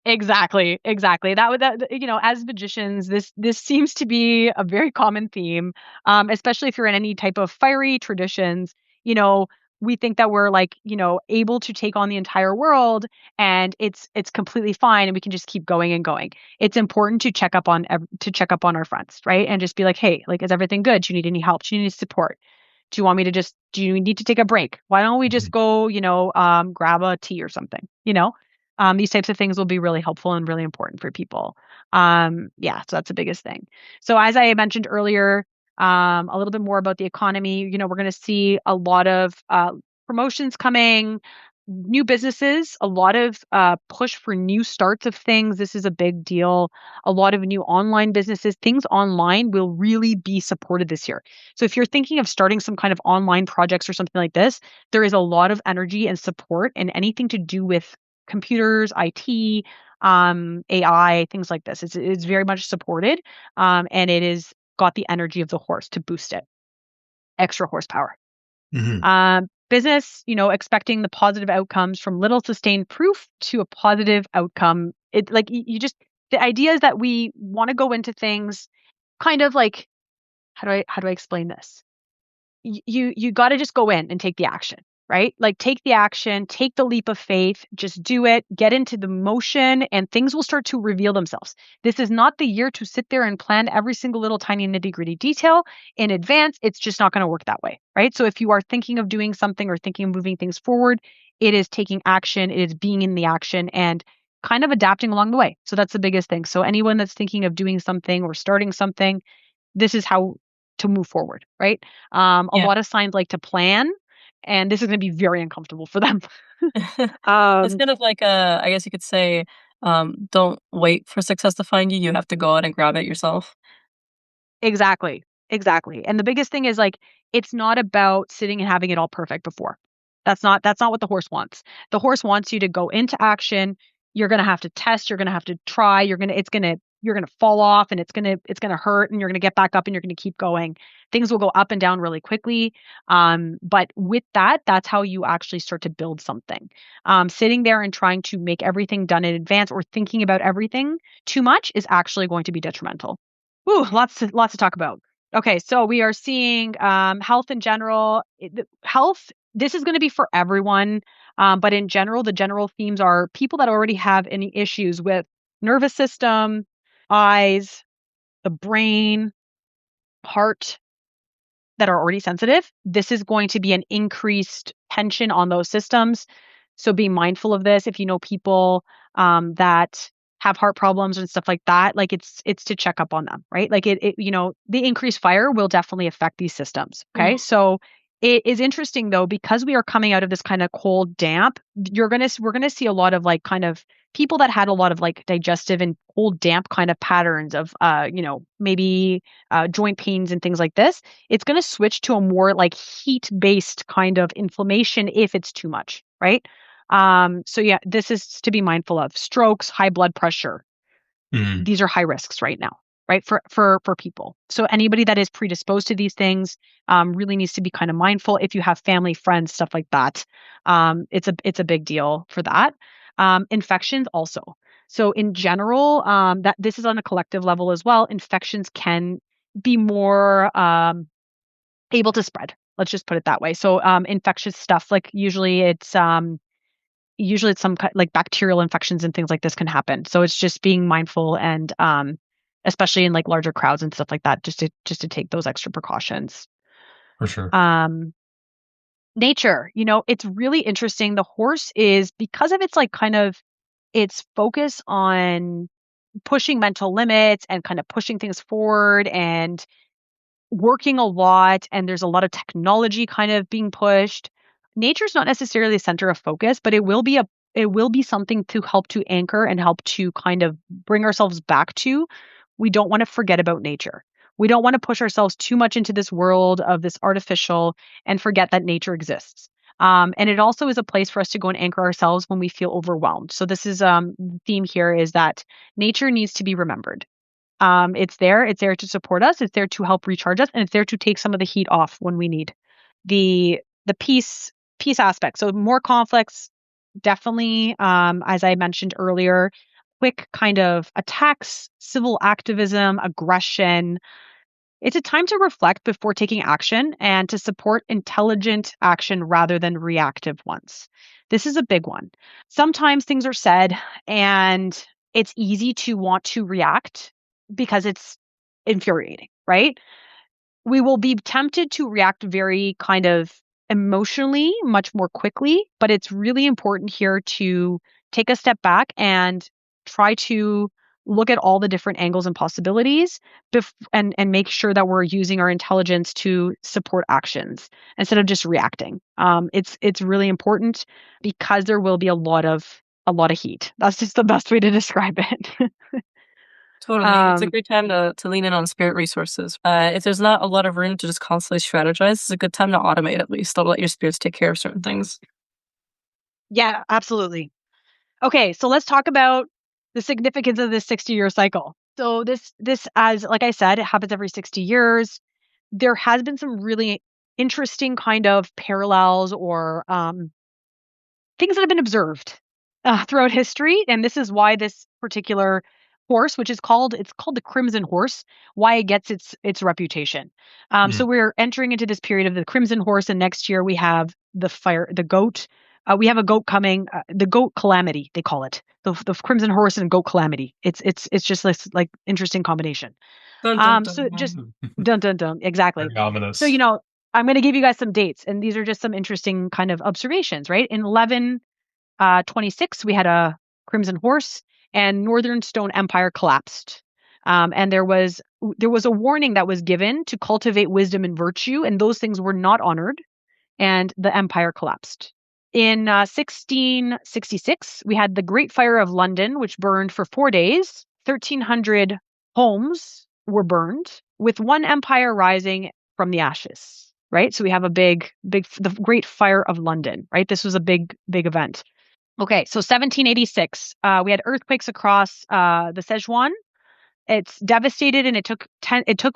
Exactly, exactly. As magicians, this seems to be a very common theme, especially if you're in any type of fiery traditions. You know, we think that we're like, able to take on the entire world, and it's completely fine, and we can just keep going and going. It's important to check up on our friends, right, and just be like, hey, like, is everything good? Do you need any help? Do you need support? Do you need to take a break? Why don't we just Mhm. go, grab a tea or something, these types of things will be really helpful and really important for people. Yeah, so that's the biggest thing. So as I mentioned earlier, a little bit more about the economy. We're going to see a lot of promotions coming, new businesses, a lot of push for new starts of things. This is a big deal. A lot of new online businesses, things online will really be supported this year. So if you're thinking of starting some kind of online projects or something like this, there is a lot of energy and support and anything to do with computers, IT, AI, things like this. It's very much supported, and it is got the energy of the horse to boost it, extra horsepower. Hmm. Business, expecting the positive outcomes from little sustained proof to a positive outcome. It like you just the idea is that we want to go into things kind of like how do I explain this? You got to just go in and take the action, right? Like take the action, take the leap of faith, just do it, get into the motion, and things will start to reveal themselves. This is not the year to sit there and plan every single little tiny nitty-gritty detail in advance. It's just not going to work that way, right? So if you are thinking of doing something or thinking of moving things forward, it is taking action, it is being in the action and kind of adapting along the way. So that's the biggest thing. So anyone that's thinking of doing something or starting something, this is how to move forward, right? A Yeah. lot of signs like to plan, and this is going to be very uncomfortable for them. It's um, kind of like I guess you could say, don't wait for success to find you. You have to go out and grab it yourself. exactly, exactly. And the biggest thing is like it's not about sitting and having it all perfect before. That's not what the horse wants. The horse wants you to go into action. You're going to have to test, you're going to have to try, you're going to fall off and it's going to hurt and you're going to get back up and you're going to keep going. Things will go up and down really quickly. But with that, that's how you actually start to build something. Sitting there and trying to make everything done in advance or thinking about everything too much is actually going to be detrimental. Ooh, lots to talk about. Okay, so we are seeing health in general. Health, this is going to be for everyone, but in general, the general themes are people that already have any issues with nervous system, eyes, the brain, heart, that are already sensitive. This is going to be an increased tension on those systems. So be mindful of this. If you know people that have heart problems and stuff like that, like it's to check up on them, right? Like the increased fire will definitely affect these systems. Okay, Mm. so it is interesting though because we are coming out of this kind of cold damp. We're gonna see a lot of like kind of people that had a lot of like digestive and cold damp kind of patterns of maybe joint pains and things like this. It's going to switch to a more like heat based kind of inflammation if it's too much, right? So yeah, this is to be mindful of. Strokes, high blood pressure. Hmm. These are high risks right now, right? For people. So anybody that is predisposed to these things really needs to be kind of mindful. If you have family, friends, stuff like that, it's a big deal for that. Infections also. So in general, that this is on a collective level as well. Infections can be more able to spread. Let's just put it that way. So infectious stuff, like usually it's some like bacterial infections and things like this can happen. So it's just being mindful and especially in like larger crowds and stuff like that, just to take those extra precautions. For sure. Um, nature, it's really interesting. The horse is because of its like kind of its focus on pushing mental limits and kind of pushing things forward and working a lot and there's a lot of technology kind of being pushed. Nature's not necessarily a center of focus, but it will be something to help to anchor and help to kind of bring ourselves back to. We don't want to forget about nature. We don't want to push ourselves too much into this world of this artificial and forget that nature exists. And it also is a place for us to go and anchor ourselves when we feel overwhelmed. So this is the theme here is that nature needs to be remembered. It's there to support us, it's there to help recharge us, and it's there to take some of the heat off when we need the peace aspect. So more conflicts, definitely, as I mentioned earlier, quick kind of attacks, civil activism, aggression. It's a time to reflect before taking action and to support intelligent action rather than reactive ones. This is a big one. Sometimes things are said and it's easy to want to react because it's infuriating, right? We will be tempted to react very kind of emotionally, much more quickly, but it's really important here to take a step back and try to look at all the different angles and possibilities and make sure that we're using our intelligence to support actions instead of just reacting. It's really important because there will be a lot of heat. That's just the best way to describe it. Totally. It's a um, great time to lean in on spirit resources. If there's not a lot of room to just constantly strategize, it's a good time to automate at least. Don't let your spirits take care of certain things. yeah, absolutely. Okay, so let's talk about the significance of this 60-year cycle. So this as like I said, it happens every 60 years. There has been some really interesting kind of parallels or things that have been observed throughout history, and this is why this particular horse, which is called the Crimson Horse, why it gets its reputation. So Mm. we're entering into this period of the Crimson Horse, and next year we have the goat. We have a goat coming, the goat calamity, they call it. The Crimson Horse and goat calamity. It's just this like interesting combination. Dun, dun, So just Mhm. dun dun dun, exactly. Very So ominous. I'm going to give you guys some dates, and these are just some interesting kind of observations, right? In 1126, we had a Crimson Horse, and Northern Stone Empire collapsed. And there was a warning that was given to cultivate wisdom and virtue, and those things were not honored, and the empire collapsed. In 1666, we had the Great Fire of London, which burned for 4 days. 1,300 homes were burned, with one empire rising from the ashes. Right, so we have a the Great Fire of London. Right, this was a big event. Okay, so 1786, we had earthquakes across the Sichuan. It's devastated, and it took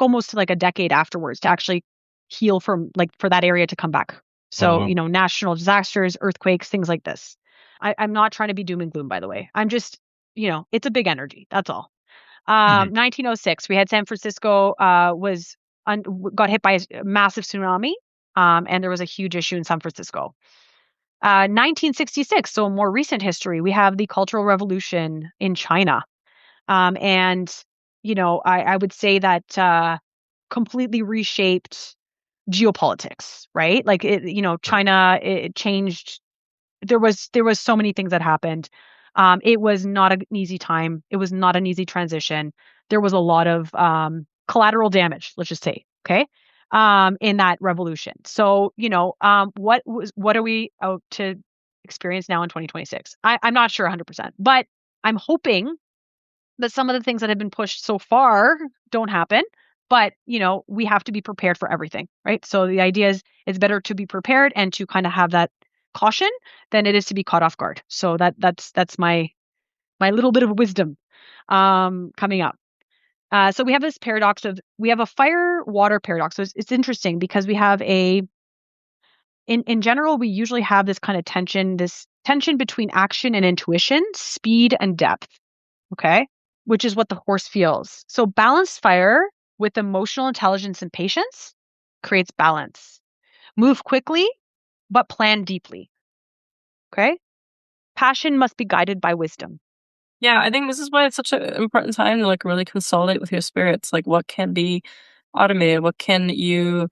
almost like a decade afterwards to actually heal from like for that area to come back. So, Wow. national disasters, earthquakes, things like this. I'm not trying to be doom and gloom, by the way. I'm just, it's a big energy. That's all. Mhm. 1906, we had San Francisco got hit by a massive tsunami, and there was a huge issue in San Francisco. 1966, so more recent history, we have the Cultural Revolution in China. And, I would say that completely reshaped geopolitics, right? Like Right. China, it changed. There was so many things that happened. It was not an easy time. It was not an easy transition. There was a lot of collateral damage, let's just say, okay, in that revolution. So, what are we out to experience now in 2026? I'm not sure 100%, but I'm hoping that some of the things that have been pushed so far don't happen. But, we have to be prepared for everything, right? So the idea is it's better to be prepared and to kind of have that caution than it is to be caught off guard. So that's my little bit of wisdom coming up. So we have this paradox of we have a fire water paradox. So it's interesting because we have in general we usually have this tension between action and intuition, speed and depth. Okay. Which is what the horse feels. So balanced fire with emotional intelligence and patience creates balance. Move quickly, but plan deeply. Okay. Passion must be guided by wisdom. Yeah, I think this is why it's such an important time to like really consolidate with your spirits. Like, what can be automated? What can you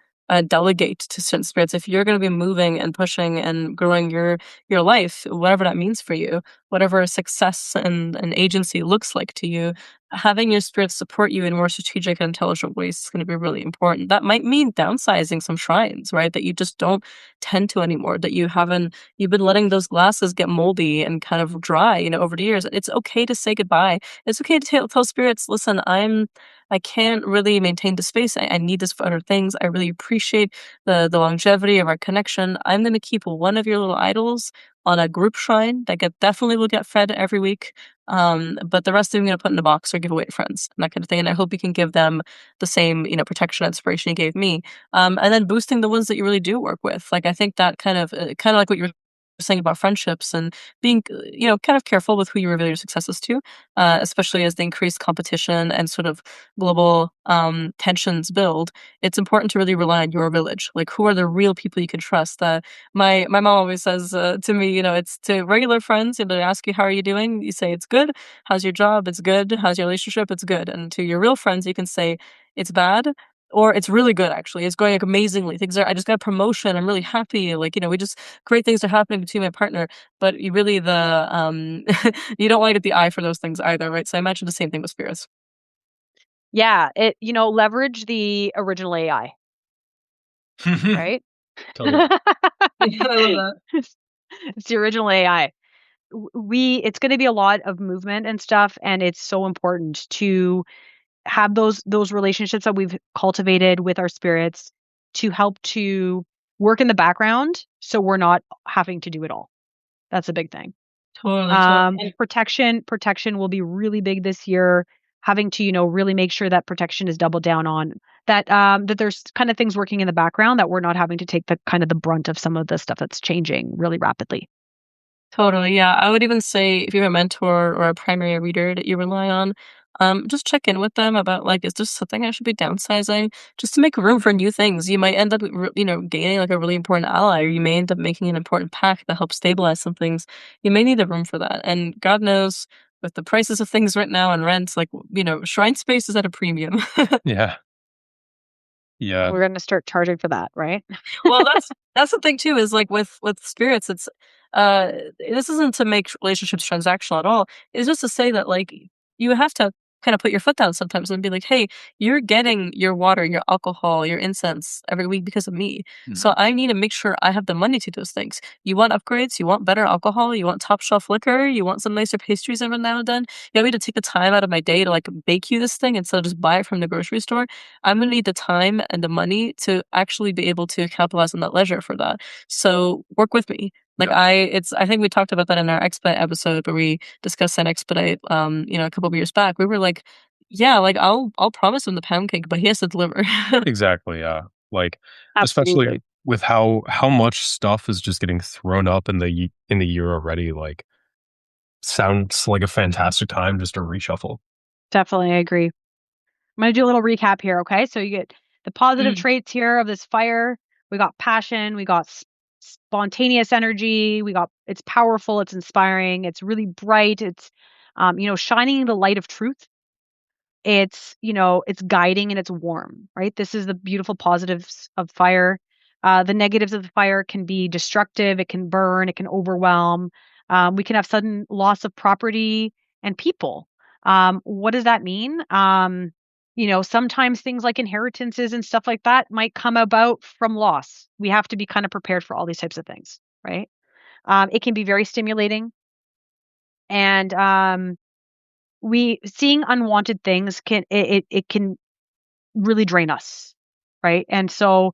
delegate to certain spirits? If you're going to be moving and pushing and growing your life, whatever that means for you, whatever success and agency looks like to you, having your spirits support you in more strategic and intelligent ways is going to be really important. That might mean downsizing some shrines, right? That you just don't tend to anymore. That you've been letting those glasses get moldy and kind of dry, over the years. It's okay to say goodbye. It's okay to tell spirits, listen, I can't really maintain the space. I need this for other things. I really appreciate the longevity of our connection. I'm going to keep one of your little idols on a group shrine that definitely will get fed every week. But the rest of them I'm going to put in a box or give away to friends and that kind of thing. And I hope you can give them the same, protection and inspiration you gave me. And then boosting the ones that you really do work with. Like, I think that kind of like what you were saying about friendships and being, kind of careful with who you reveal your successes to, especially as the increased competition and sort of global tensions build. It's important to really rely on your village. Like, who are the real people you can trust? My mom always says to me, it's to regular friends. They ask you, how are you doing? You say, it's good. How's your job? It's good. How's your relationship? It's good. And to your real friends, you can say, it's bad, or it's really good actually. It's going like amazingly. Things are I just got a promotion. I'm really happy. Like, we just great things are happening between my partner. But you really you don't want to get the eye for those things either, right? So I imagine the same thing with spirits. Yeah, leverage the original AI, right? Totally. Yeah, I love that. It's the original AI. We It's going to be a lot of movement and stuff, and it's so important to have those relationships that we've cultivated with our spirits to help to work in the background so we're not having to do it all. That's a big thing. Totally, totally. And protection will be really big this year. Having to, really make sure that protection is doubled down on that. That there's kind of things working in the background that we're not having to take the kind of the brunt of some of the stuff that's changing really rapidly. Totally, yeah. I would even say if you have a mentor or a primary reader that you rely on, just check in with them about like, is this something I should be downsizing? Just to make room for new things. You might end up, gaining like a really important ally, or you may end up making an important pact that helps stabilize some things. You may need the room for that. And God knows, with the prices of things right now and rents, like, shrine space is at a premium. Yeah. Yeah. We're going to start charging for that, right? Well, that's the thing too, is like with spirits, it's this isn't to make relationships transactional at all. It's just to say that like you have to kind of put your foot down sometimes and be like, hey, you're getting your water, your alcohol, your incense every week because of me. So I need to make sure I have the money to do those things. You want upgrades, you want better alcohol, you want top shelf liquor, you want some nicer pastries every now and then. You want me to take the time out of my day to like bake you this thing instead of just buy it from the grocery store. I'm gonna need the time and the money to actually be able to capitalize on that leisure for that. So work with me. Like Yeah. I think we talked about that in our expedite episode where we discussed an expedite, a couple of years back. We were like, yeah, like I'll promise him the pound cake, but he has to deliver. Exactly, yeah. Like, especially Absolutely. with how much stuff is just getting thrown up in the year already, like, sounds like a fantastic time just to reshuffle. Definitely, I agree. I'm going to do a little recap here, okay? So you get the positive Mm, traits here of this fire. We got passion, we got spontaneous energy, we got it's powerful, it's inspiring, it's really bright, it's shining the light of truth. It's guiding and it's warm, right? This is the beautiful positives of fire. The negatives of the fire can be destructive, it can burn, it can overwhelm. We can have sudden loss of property and people. What does that mean? Sometimes things like inheritances and stuff like that might come about from loss. We have to be kind of prepared for all these types of things, right? It can be very stimulating, and we seeing unwanted things it can really drain us, right? And so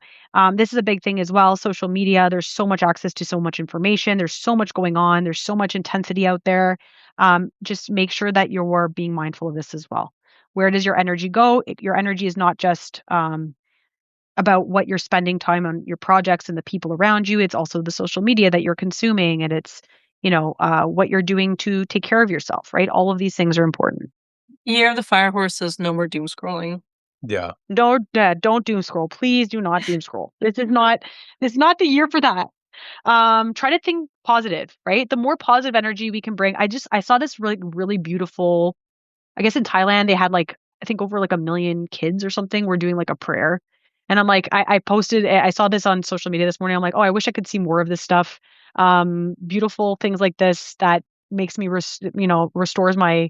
this is a big thing as well. Social media, there's so much access to so much information, there's so much going on, there's so much intensity out there. Just make sure that you're being mindful of this as well. Where does your energy go? Your energy is not just about what you're spending time on, your projects and the people around you. It's also the social media that you're consuming, and it's what you're doing to take care of yourself, right? All of these things are important. Year of the Fire Horse says no more doom scrolling. Yeah. Don't doom scroll. Please do not doom scroll. This is not the year for that. Try to think positive, right? The more positive energy we can bring. I saw this really beautiful, I guess in Thailand they had like I think over like 1 million kids or something were doing like a prayer. And I'm like, I saw this on social media this morning. I'm like, oh, I wish I could see more of this stuff. Beautiful things like this that makes me, restores my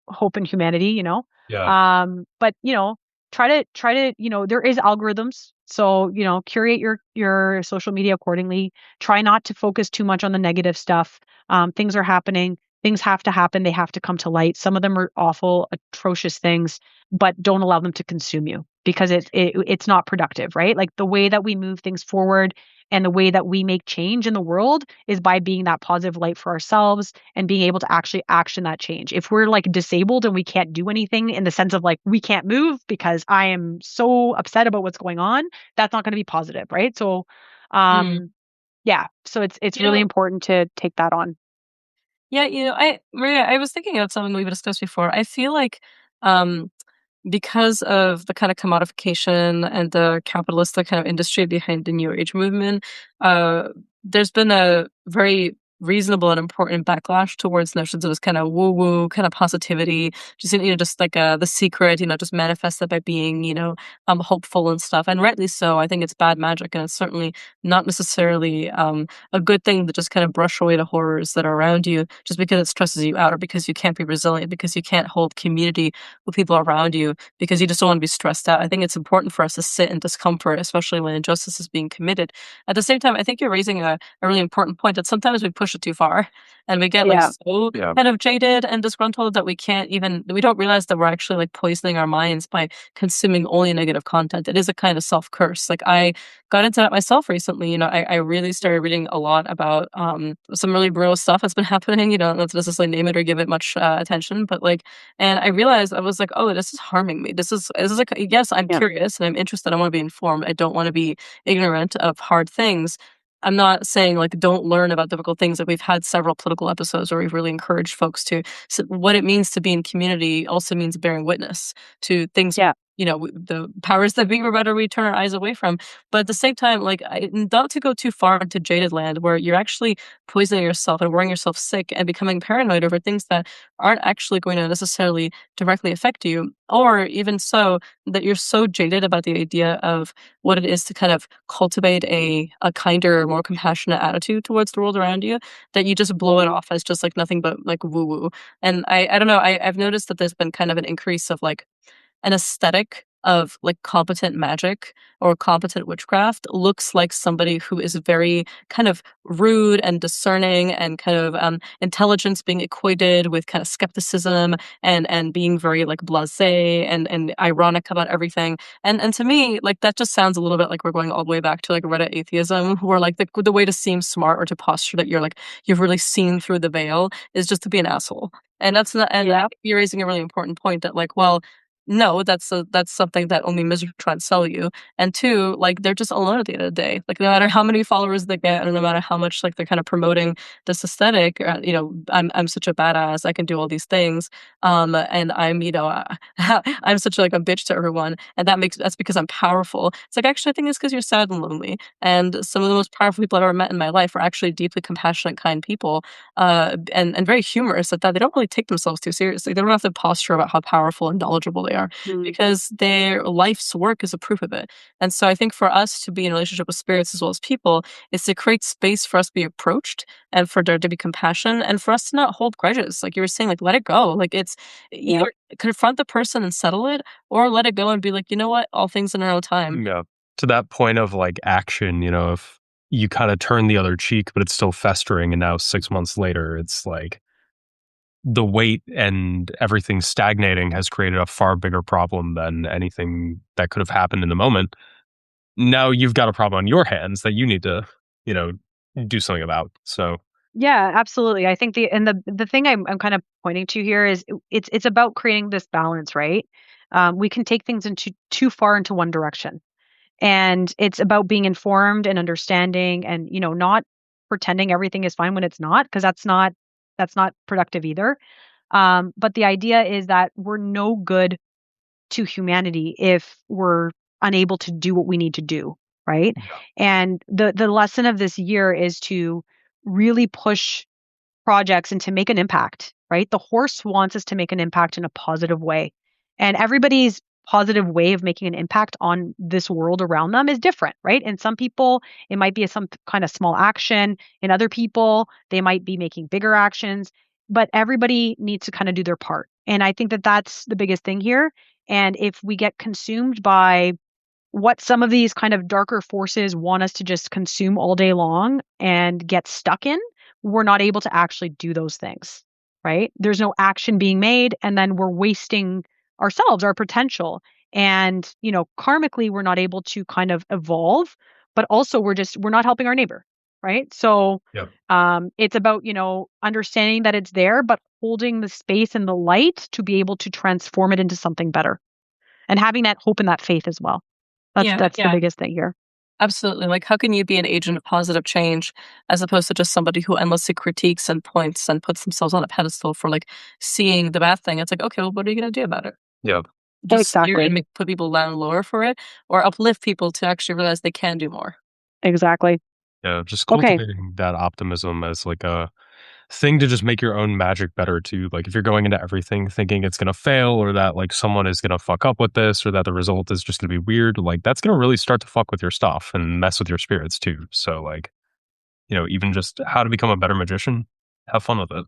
hope in humanity. Yeah. But try to, there is algorithms. So, curate your social media accordingly. Try not to focus too much on the negative stuff. Things are happening. Things have to happen. They have to come to light. Some of them are awful, atrocious things, but don't allow them to consume you because it's not productive, right? Like the way that we move things forward and the way that we make change in the world is by being that positive light for ourselves and being able to actually action that change. If we're like disabled and we can't do anything in the sense of like we can't move because I am so upset about what's going on, that's not going to be positive, right? So Mm. yeah, so it's You really know, important to take that on. yeah, Maria, I was thinking about something we've discussed before. I feel like, um, because of the kind of commodification and the capitalistic kind of industry behind the New Age movement, uh, there's been a very reasonable and important backlash towards notions of this kind of woo woo kind of positivity, just just like the secret, just manifested by being hopeful and stuff, and rightly so. I think it's bad magic, and it's certainly not necessarily a good thing to just kind of brush away the horrors that are around you just because it stresses you out, or because you can't be resilient, because you can't hold community with people around you, because you just don't want to be stressed out. I think it's important for us to sit in discomfort, especially when injustice is being committed. At the same time, I think you're raising a really important point that sometimes we push it too far and we get like Yeah. so Yeah. kind of jaded and disgruntled that we don't realize that we're actually like poisoning our minds by consuming only negative content. It is a kind of self curse. Like I got into that myself recently. I really started reading a lot about some really brutal stuff that's been happening. Not to necessarily name it or give it much attention, but like, and I realized I was like, oh, this is harming me. This is like, yes, I'm Yeah. curious and I'm interested. I want to be informed. I don't want to be ignorant of hard things. I'm not saying like don't learn about difficult things. Like we've had several political episodes where we've really encouraged folks to. So what it means to be in community also means bearing witness to things. Yeah. The powers that be, or better, we turn our eyes away from. But at the same time, like not to go too far into jaded land where you're actually poisoning yourself and worrying yourself sick and becoming paranoid over things that aren't actually going to necessarily directly affect you, or even so that you're so jaded about the idea of what it is to kind of cultivate a kinder, more compassionate attitude towards the world around you, that you just blow it off as just like nothing but like woo woo. And I don't know, I've noticed that there's been kind of an increase of like an aesthetic of like competent magic or competent witchcraft looks like somebody who is very kind of rude and discerning, and kind of intelligence being equated with kind of skepticism, and being very like blasé and ironic about everything. And to me, like that just sounds a little bit like we're going all the way back to like Reddit atheism, where like the way to seem smart or to posture that you're like you've really seen through the veil is just to be an asshole. And that's not, and I Yeah. think you're raising a really important point that like, well, no, that's something that only misery try and sell you. And two, like they're just alone at the end of the day. Like no matter how many followers they get, and no matter how much like they're kind of promoting this aesthetic, I'm such a badass. I can do all these things. And I'm I'm such like a bitch to everyone, and that's because I'm powerful. It's like actually I think it's because you're sad and lonely. And some of the most powerful people I've ever met in my life are actually deeply compassionate, kind people, and very humorous at that. They don't really take themselves too seriously. They don't have to posture about how powerful and knowledgeable they are, because their life's work is a proof of it. And so I think for us to be in a relationship with spirits as well as people is to create space for us to be approached, and for there to be compassion, and for us to not hold grudges. Like you were saying, like let it go. Like it's Yeah. either confront the person and settle it, or let it go and be like, you know what, all things in their own time. Yeah. To that point of like action, if you kind of turn the other cheek, but it's still festering, and now 6 months later, it's like the weight and everything stagnating has created a far bigger problem than anything that could have happened in the moment. Now you've got a problem on your hands that you need to, you know, do something about. So, Yeah, absolutely. I think the thing I'm kind of pointing to here is it's about creating this balance, right? We can take things into too far into one direction. And it's about being informed and understanding, and not pretending everything is fine when it's not, because that's not productive either. But the idea is that we're no good to humanity if we're unable to do what we need to do, right? yeah. And the lesson of this year is to really push projects and to make an impact, right? The horse wants us to make an impact in a positive way. And everybody's positive way of making an impact on this world around them is different, right? And some people, it might be some kind of small action. In other people, they might be making bigger actions, but everybody needs to kind of do their part. And I think that that's the biggest thing here. And if we get consumed by what some of these kind of darker forces want us to just consume all day long and get stuck in, we're not able to actually do those things, right? There's no action being made, and then we're wasting ourselves, our potential. And, karmically, we're not able to kind of evolve, but also we're not helping our neighbor, right? So Yep. it's about, understanding that it's there, but holding the space and the light to be able to transform it into something better, and having that hope and that faith as well. That's the biggest thing here. Absolutely. Like, how can you be an agent of positive change as opposed to just somebody who endlessly critiques and points and puts themselves on a pedestal for like seeing the bad thing? It's like, okay, well, what are you going to do about it? Yeah. Just stare and Exactly. put people down lower for it, or uplift people to actually realize they can do more. Exactly. Yeah, just Okay. cultivating that optimism as like a thing to just make your own magic better too. Like if you're going into everything thinking it's gonna fail or that like someone is gonna fuck up with this or that the result is just gonna be weird, like that's gonna really start to fuck with your stuff and mess with your spirits too. So like, even just how to become a better magician, have fun with it.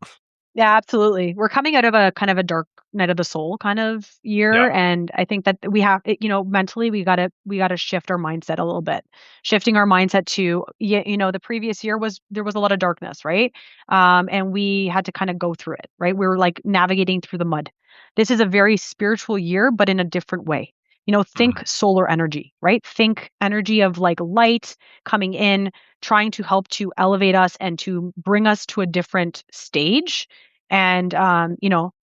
Yeah, absolutely. We're coming out of a kind of a dark night of the soul kind of Yeah. year, and I think that we have, mentally we gotta shift our mindset a little bit. Shifting our mindset to, yeah, the previous year there was a lot of darkness, right? And we had to kind of go through it, right? We were like navigating through the mud. This is a very spiritual year, but in a different way. Mhm. Think solar energy, right? Think energy of like light coming in, trying to help to elevate us and to bring us to a different stage. And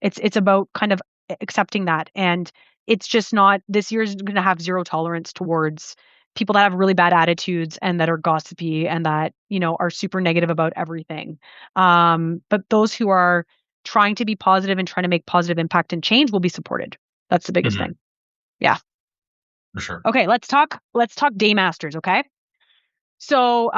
it's about kind of accepting that. And it's just not, this year's going to have zero tolerance towards people that have really bad attitudes and that are gossipy and that are super negative about everything. But those who are trying to be positive and trying to make positive impact and change will be supported. That's the biggest Mhm. thing. Yeah. For sure. Okay, let's talk day masters, okay? So,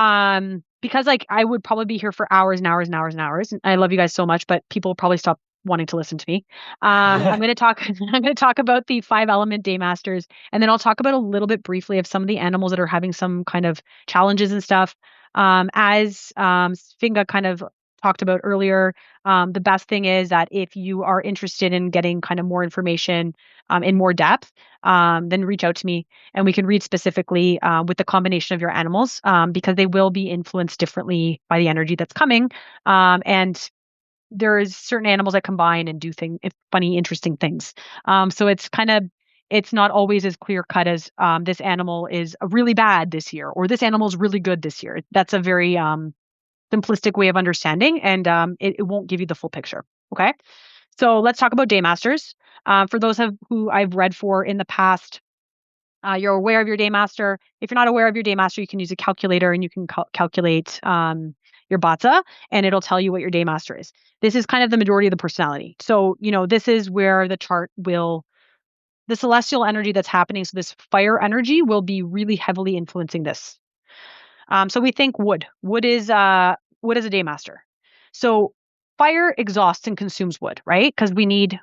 because like I would probably be here for hours and hours and hours and hours. And I love you guys so much, but people will probably stop wanting to listen to me. I'm going to talk. I'm going to talk about the five element day masters, and then I'll talk about a little bit briefly of some of the animals that are having some kind of challenges and stuff. As Sfinga kind of talked about earlier, the best thing is that if you are interested in getting kind of more information in more depth, then reach out to me and we can read specifically with the combination of your animals because they will be influenced differently by the energy that's coming. And there's certain animals that combine and do funny, interesting things. So it's not always as clear cut as this animal is really bad this year or this animal is really good this year. That's a very simplistic way of understanding, and it won't give you the full picture. Okay, so let's talk about daymasters. For those who I've read for in the past, you're aware of your daymaster. If you're not aware of your daymaster, you can use a calculator and you can calculate your bata, and it'll tell you what your daymaster is. This is kind of the majority of the personality. So, this is where the celestial energy that's happening. So this fire energy will be really heavily influencing this. So we think wood. Wood is a daymaster. So fire exhausts and consumes wood, right? Because we need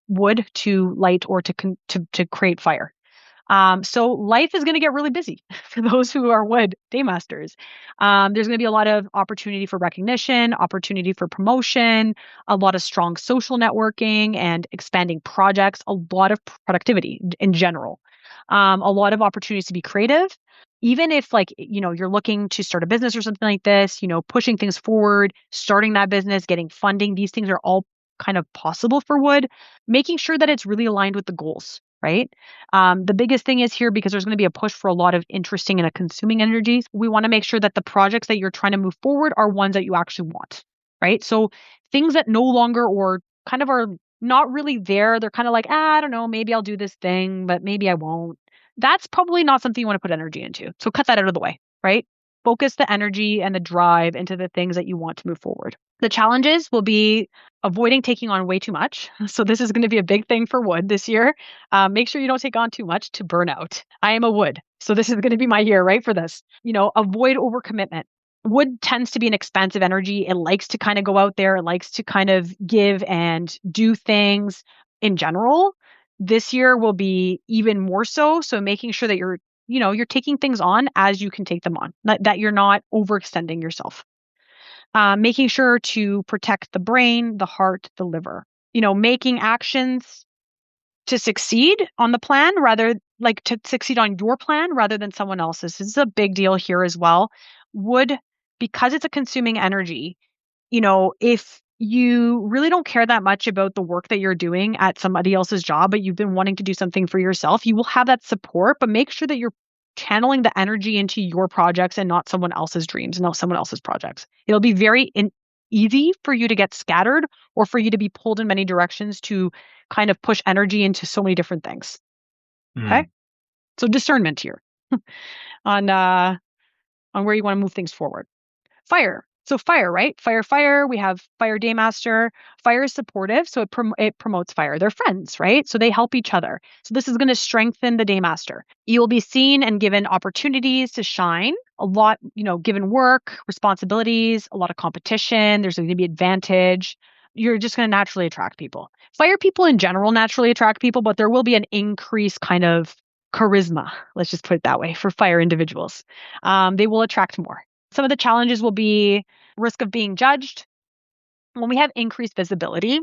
wood to light or to create fire. So life is going to get really busy for those who are wood daymasters. There's going to be a lot of opportunity for recognition, opportunity for promotion, a lot of strong social networking and expanding projects, a lot of productivity in general, a lot of opportunities to be creative. Even if like, you're looking to start a business or something like this, pushing things forward, starting that business, getting funding, these things are all kind of possible for wood, making sure that it's really aligned with the goals, right? The biggest thing is here because there's going to be a push for a lot of interesting and a consuming energies. We want to make sure that the projects that you're trying to move forward are ones that you actually want, right? So things that no longer or kind of are not really there, they're kind of like, I don't know, maybe I'll do this thing, but maybe I won't. That's probably not something you want to put energy into. So cut that out of the way, right? Focus the energy and the drive into the things that you want to move forward. The challenges will be avoiding taking on way too much. So this is going to be a big thing for wood this year. Make sure you don't take on too much to burn out. I am a wood, so this is going to be my year, right, for this. Avoid overcommitment. Wood tends to be an expansive energy. It likes to kind of go out there. It likes to kind of give and do things in general. This year will be even more so. So making sure that you're taking things on as you can take them on, that you're not overextending yourself. Making sure to protect the brain, the heart, the liver. Making actions to succeed on the plan rather like to succeed on your plan rather than someone else's. This is a big deal here as well. Would, because it's a consuming energy, if you really don't care that much about the work that you're doing at somebody else's job, but you've been wanting to do something for yourself, you will have that support, but make sure that you're channeling the energy into your projects and not someone else's dreams, not someone else's projects. It'll be easy for you to get scattered or for you to be pulled in many directions to kind of push energy into so many different things. Okay. Mm. So discernment here on where you want to move things forward. Fire. So fire, right? Fire. We have fire daymaster. Fire is supportive, so it promotes fire. They're friends, right? So they help each other. So this is going to strengthen the daymaster. You will be seen and given opportunities to shine. A lot, given work, responsibilities, a lot of competition. There's going to be advantage. You're just going to naturally attract people. Fire people in general naturally attract people, but there will be an increased kind of charisma. Let's just put it that way for fire individuals. They will attract more. Some of the challenges will be risk of being judged. When we have increased visibility,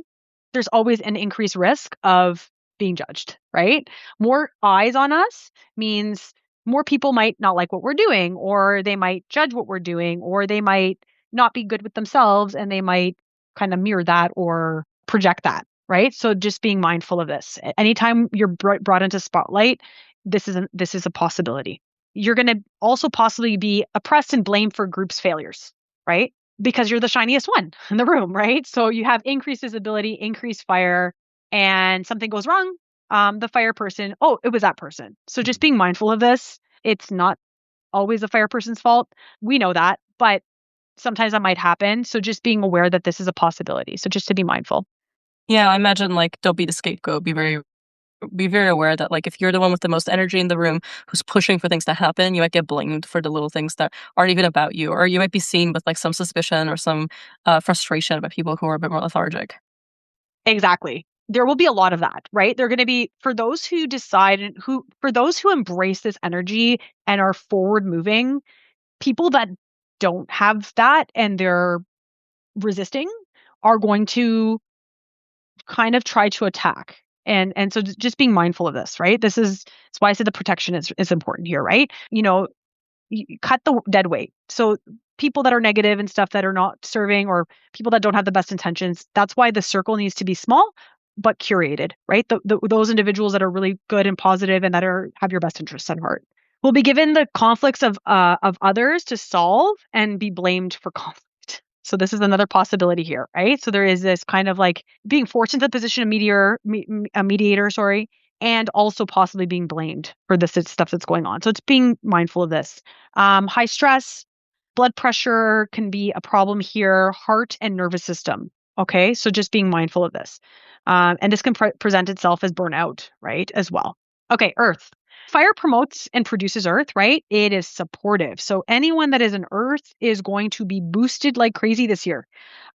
there's always an increased risk of being judged, right? More eyes on us means more people might not like what we're doing, or they might judge what we're doing, or they might not be good with themselves and they might kind of mirror that or project that, right? So just being mindful of this. Anytime you're brought into spotlight, this is a possibility. You're going to also possibly be oppressed and blamed for group's failures, right? Because you're the shiniest one in the room, right? So you have increased visibility, increased fire, and something goes wrong. The fire person, oh, it was that person. So just being mindful of this. It's not always the fire person's fault. We know that, but sometimes that might happen. So just being aware that this is a possibility. So just to be mindful. Yeah, I imagine like don't be the scapegoat. Be very aware that like if you're the one with the most energy in the room who's pushing for things to happen, you might get blamed for the little things that aren't even about you, or you might be seen with like some suspicion or some frustration about people who are a bit more lethargic. Exactly. There will be a lot of that, right? They're going to be for those who decide and for those who embrace this energy and are forward moving, people that don't have that and they're resisting are going to kind of try to attack. And so just being mindful of this, right? That's why I said the protection is important here, right? You cut the dead weight. So people that are negative and stuff that are not serving or people that don't have the best intentions, that's why the circle needs to be small but curated, right? Those individuals that are really good and positive and that have your best interests at heart will be given the conflicts of others to solve and be blamed for conflict. So this is another possibility here, right? So there is this kind of like being forced into the position of mediator, sorry, and also possibly being blamed for this stuff that's going on. So it's being mindful of this. High stress, blood pressure can be a problem here, heart and nervous system. Okay, so just being mindful of this. And this can present itself as burnout, right, as well. Okay, earth. Fire promotes and produces earth, right? It is supportive. So anyone that is an earth is going to be boosted like crazy this year.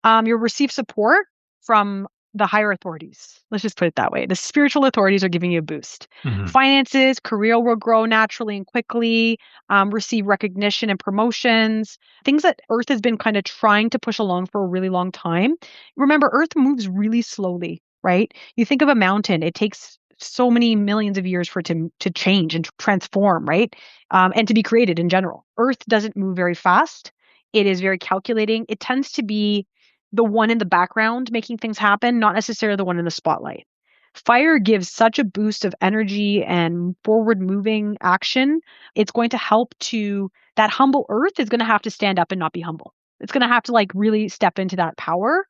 You'll receive support from the higher authorities. Let's just put it that way. The spiritual authorities are giving you a boost. Mhm. Finances, career will grow naturally and quickly, receive recognition and promotions, things that Earth has been kind of trying to push along for a really long time. Remember, Earth moves really slowly, right? You think of a mountain, it takes so many millions of years for it to change and to transform, right? And to be created in general. Earth doesn't move very fast. It is very calculating. It tends to be the one in the background making things happen, not necessarily the one in the spotlight. Fire gives such a boost of energy and forward moving action. It's going to help to that humble earth is going to have to stand up and not be humble. It's going to have to like really step into that power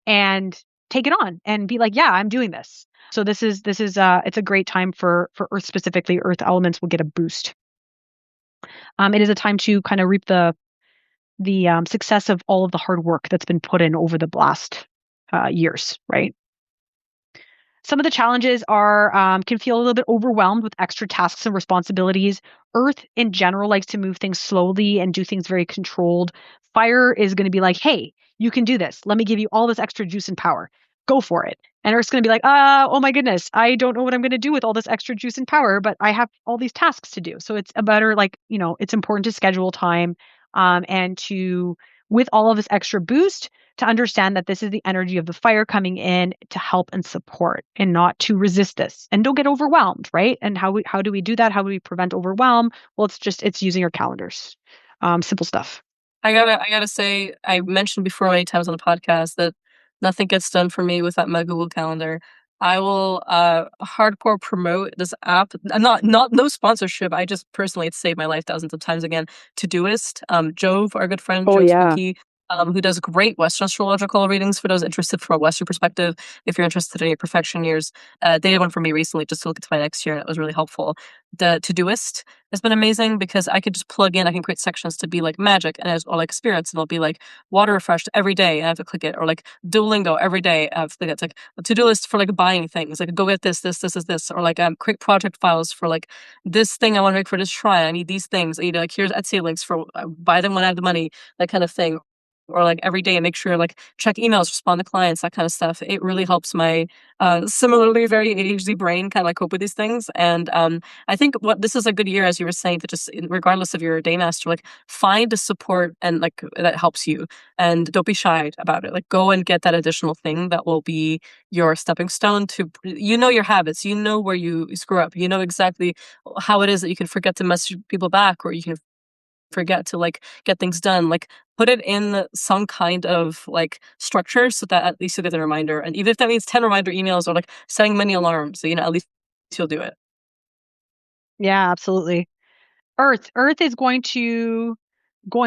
and take it on and be like, yeah, I'm doing this. So this is it's a great time for earth specifically. Earth elements will get a boost. It is a time to kind of reap the success of all of the hard work that's been put in over the last years, right? Some of the challenges are can feel a little bit overwhelmed with extra tasks and responsibilities. Earth in general likes to move things slowly and do things very controlled. Fire is going to be like, hey, you can do this. Let me give you all this extra juice and power. Go for it. And Earth's going to be like, oh my goodness, I don't know what I'm going to do with all this extra juice and power, but I have all these tasks to do. So it's a better, like, it's important to schedule time and to, with all of this extra boost, to understand that this is the energy of the fire coming in to help and support and not to resist this. And don't get overwhelmed, right? And how do we do that? How do we prevent overwhelm? Well, it's using your calendars. Simple stuff. I gotta say, I mentioned before many times on the podcast that nothing gets done for me without my Google Calendar. I will hardcore promote this app. Not no sponsorship. I just personally, it's saved my life thousands of times again. Todoist. Jove, our good friend Oh Jove yeah. Spooky. who does great Western astrological readings for those interested from a Western perspective. If you're interested in your perfection years, they did one for me recently just to look into my next year, and it was really helpful. The Todoist has been amazing because I could just plug in, I can create sections to be like magic or like spirits, and it'll be like water refreshed every day, and I have to click it, or like Duolingo every day. I have to click it. It's like a to do list for like buying things, like go get this, or like create project files for like this thing I want to make for this shrine. I need these things. I need like here's Etsy links for buy them when I have the money, that kind of thing, or like every day make sure like check emails, respond to clients, that kind of stuff. It really helps my similarly very ADHD brain kind of like cope with these things. And I think what this is a good year, as you were saying, to just regardless of your day master, like find a support and like that helps you, and don't be shy about it. Like go and get that additional thing that will be your stepping stone to, you know, your habits, you know, where you screw up, you know exactly how it is that you can forget to message people back, or you can forget to like get things done. Like put it in some kind of like structure so that at least you'll get a reminder. And even if that means 10 reminder emails or like setting many alarms, you know, at least you'll do it. Yeah, absolutely. Earth is going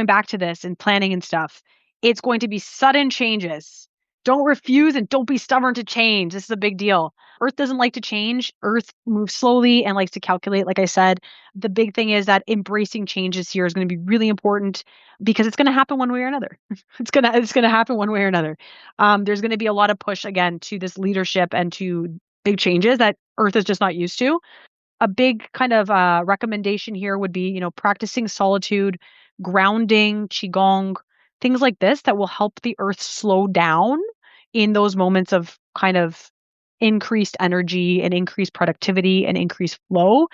back to this and planning and stuff. It's going to be sudden changes. Don't refuse and don't be stubborn to change. This is a big deal. Earth doesn't like to change. Earth moves slowly and likes to calculate. Like I said, the big thing is that embracing changes here is going to be really important because it's going to happen one way or another. It's gonna happen one way or another. There's going to be a lot of push again to this leadership and to big changes that Earth is just not used to. A big kind of recommendation here would be, practicing solitude, grounding, qigong, things like this that will help the earth slow down in those moments of kind of increased energy and increased productivity and increased flow,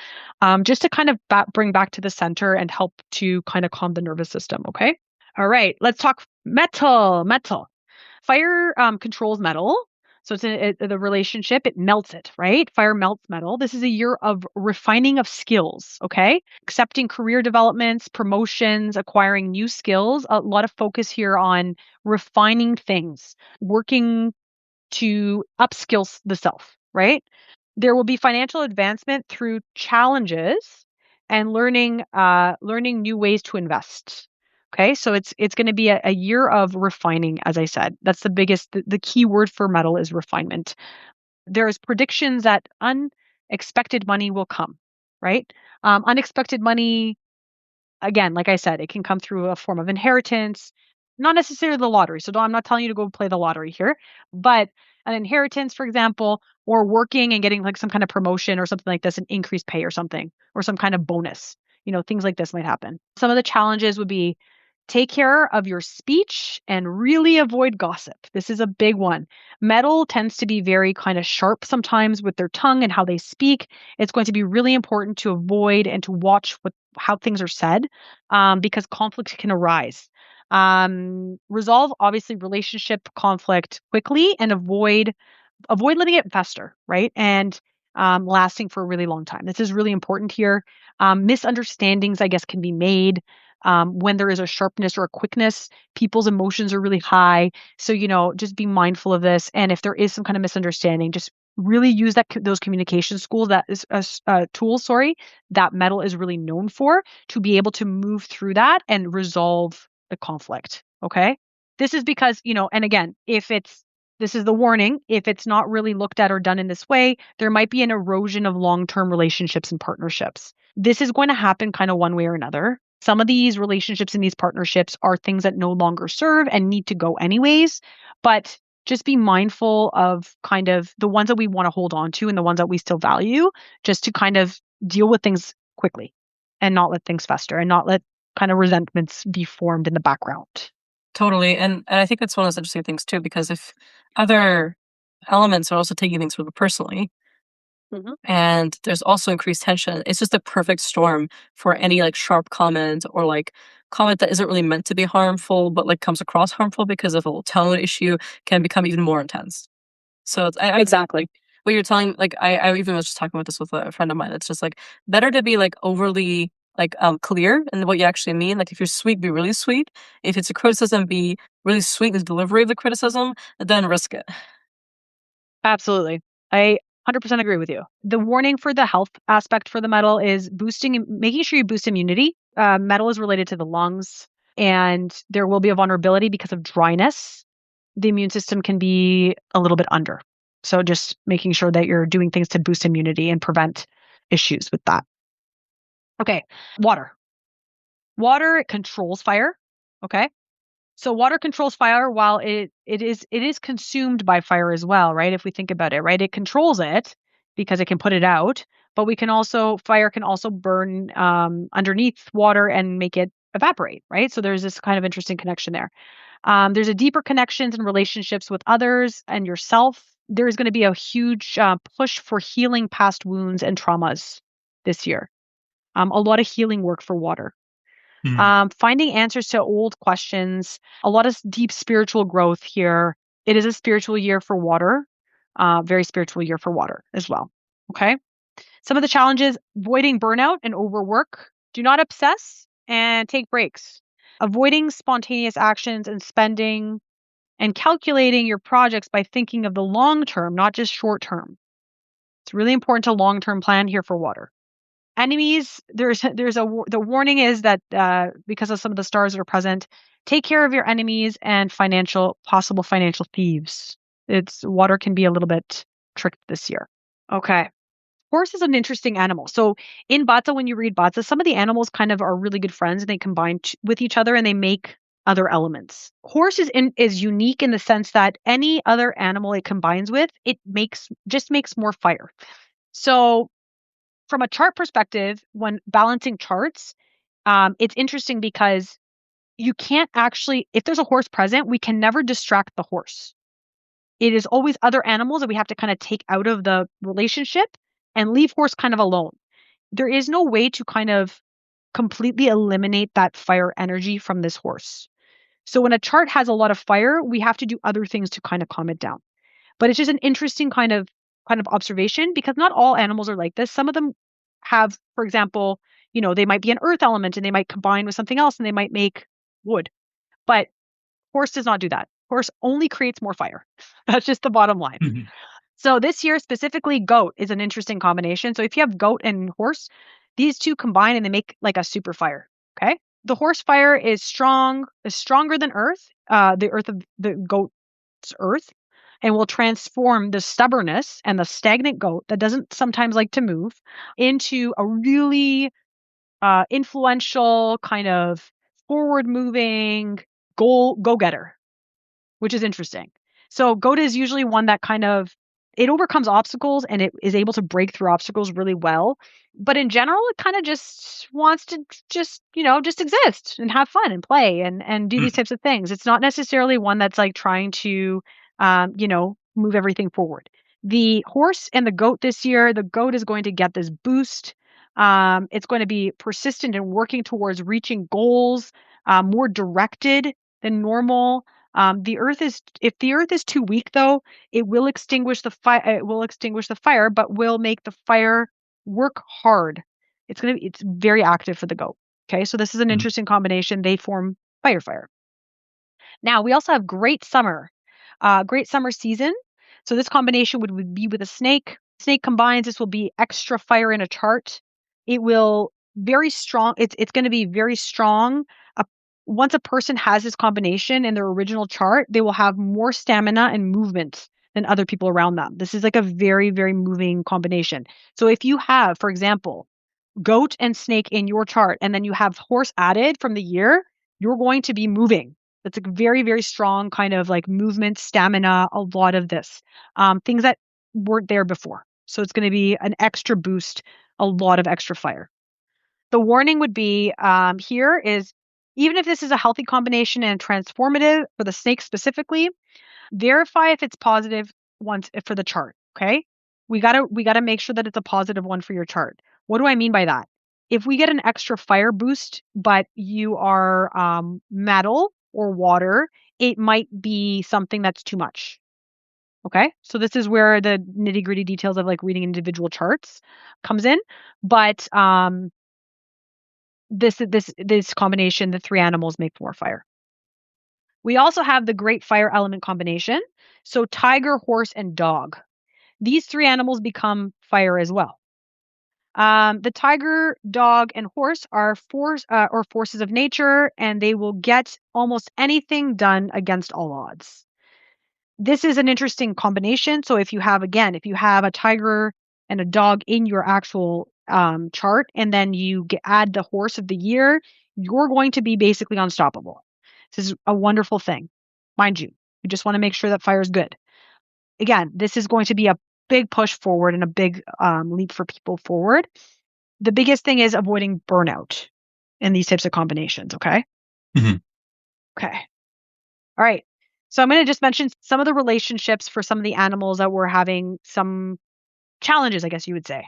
just to kind of bring back to the center and help to kind of calm the nervous system. Okay. All right. Let's talk metal. Metal. Fire controls metal. So it's the relationship, it melts it, right? Fire melts metal. This is a year of refining of skills, okay? Accepting career developments, promotions, acquiring new skills. A lot of focus here on refining things, working to upskill the self, right? There will be financial advancement through challenges and learning new ways to invest. Okay, so it's going to be a year of refining, as I said. That's the key word for metal is refinement. There's predictions that unexpected money will come, right? Unexpected money, again, like I said, it can come through a form of inheritance, not necessarily the lottery. So I'm not telling you to go play the lottery here, but an inheritance, for example, or working and getting like some kind of promotion or something like this, an increased pay or something, or some kind of bonus. Things like this might happen. Some of the challenges would be take care of your speech and really avoid gossip. This is a big one. Metal tends to be very kind of sharp sometimes with their tongue and how they speak. It's going to be really important to avoid and to watch how things are said, because conflict can arise. Resolve obviously relationship conflict quickly and avoid letting it fester, right? And lasting for a really long time. This is really important here. Misunderstandings, I guess, can be made when there is a sharpness or a quickness. People's emotions are really high. So, just be mindful of this. And if there is some kind of misunderstanding, just really use those communication schools that is tools, sorry, that metal is really known for, to be able to move through that and resolve the conflict. Okay. This is because, and again, this is the warning. If it's not really looked at or done in this way, there might be an erosion of long-term relationships and partnerships. This is going to happen kind of one way or another. Some of these relationships and these partnerships are things that no longer serve and need to go anyways. But just be mindful of kind of the ones that we want to hold on to and the ones that we still value, just to kind of deal with things quickly and not let things fester and not let kind of resentments be formed in the background. Totally. And I think that's one of those interesting things too, because if other elements are also taking things really personally, and there's also increased tension, it's just a perfect storm for any like sharp comment or like comment that isn't really meant to be harmful, but like comes across harmful because of a little tone issue, can become even more intense. So exactly what you're telling. Like I even was just talking about this with a friend of mine. It's just like better to be like overly like clear in what you actually mean. Like if you're sweet, be really sweet. If it's a criticism, be really sweet in the delivery of the criticism. Then risk it. Absolutely. I 100% agree with you. The warning for the health aspect for the metal is making sure you boost immunity. Metal is related to the lungs. and there will be a vulnerability because of dryness. The immune system can be a little bit under. So just making sure that you're doing things to boost immunity and prevent issues with that. Okay, water. Water controls fire. Okay. So water controls fire while it is consumed by fire as well, right? If we think about it, right? It controls it because it can put it out, but fire can also burn underneath water and make it evaporate, right? So there's this kind of interesting connection there. There's a deeper connections and relationships with others and yourself. There's going to be a huge push for healing past wounds and traumas this year. A lot of healing work for water. Mm. Finding answers to old questions, a lot of deep spiritual growth here. It is a spiritual year for water, very spiritual year for water as well. Okay. Some of the challenges: avoiding burnout and overwork. Do not obsess and take breaks. Avoiding spontaneous actions and spending, and calculating your projects by thinking of the long term, not just short term. It's really important to long term plan here for water. Enemies, the warning is that because of some of the stars that are present, take care of your enemies and possible financial thieves. It's water can be a little bit tricked this year. Okay. Horse is an interesting animal. So in Bata, when you read Bata, some of the animals kind of are really good friends and they combine with each other and they make other elements. Horse is unique in the sense that any other animal it combines with, it makes more fire. So from a chart perspective, when balancing charts, it's interesting because you can't actually, if there's a horse present, we can never distract the horse. It is always other animals that we have to kind of take out of the relationship and leave horse kind of alone. There is no way to kind of completely eliminate that fire energy from this horse. So when a chart has a lot of fire, we have to do other things to kind of calm it down. But it's just an interesting kind of observation because not all animals are like this. Some of them have, for example, they might be an earth element and they might combine with something else and they might make wood. But horse does not do that. Horse only creates more fire. That's just the bottom line. Mhm. So this year specifically, goat is an interesting combination. So if you have goat and horse, these two combine and they make like a super fire. Okay. The horse fire is stronger than earth, the earth of the goat's earth, and will transform the stubbornness and the stagnant goat that doesn't sometimes like to move into a really influential kind of forward moving go getter, which is interesting. So goat is usually one that kind of it overcomes obstacles and it is able to break through obstacles really well. But in general, it kind of just wants to just exist and have fun and play and do these Mhm. types of things. It's not necessarily one that's like trying to move everything forward. The horse and the goat this year, the goat is going to get this boost. It's going to be persistent and working towards reaching goals, more directed than normal. If the earth is too weak though, it will extinguish the fire. It will extinguish the fire, but will make the fire work hard. It's very active for the goat. Okay, so this is an Mhm. interesting combination. They form fire. Now we also have great summer season. So this combination would be with a snake. Snake combines. This will be extra fire in a chart. It will very strong. It's going to be very strong. Uh, Once a person has this combination in their original chart, they will have more stamina and movement than other people around them. This is like a very, very moving combination. So if you have, for example, goat and snake in your chart, and then you have horse added from the year, you're going to be moving. That's a very, very strong kind of like movement, stamina, a lot of this. Things that weren't there before. So it's going to be an extra boost, a lot of extra fire. The warning would be here is even if this is a healthy combination and transformative for the snake specifically, verify if it's positive once for the chart. Okay. We gotta make sure that it's a positive one for your chart. What do I mean by that? If we get an extra fire boost, but you are metal or water, it might be something that's too much. Okay. So this is where the nitty gritty details of like reading individual charts comes in. But this combination, the three animals make more fire. We also have the great fire element combination. So tiger, horse, and dog. These three animals become fire as well. The tiger, dog, and horse are forces of nature, and they will get almost anything done against all odds. This is an interesting combination. So if you have, again, if you have a tiger and a dog in your actual chart, and then you add the horse of the year, you're going to be basically unstoppable. This is a wonderful thing. Mind you, you just want to make sure that fire is good. Again, this is going to be a big push forward and a big leap for people forward. The biggest thing is avoiding burnout in these types of combinations. Okay. Mhm. Okay. All right. So I'm going to just mention some of the relationships for some of the animals that we're having some challenges, I guess you would say.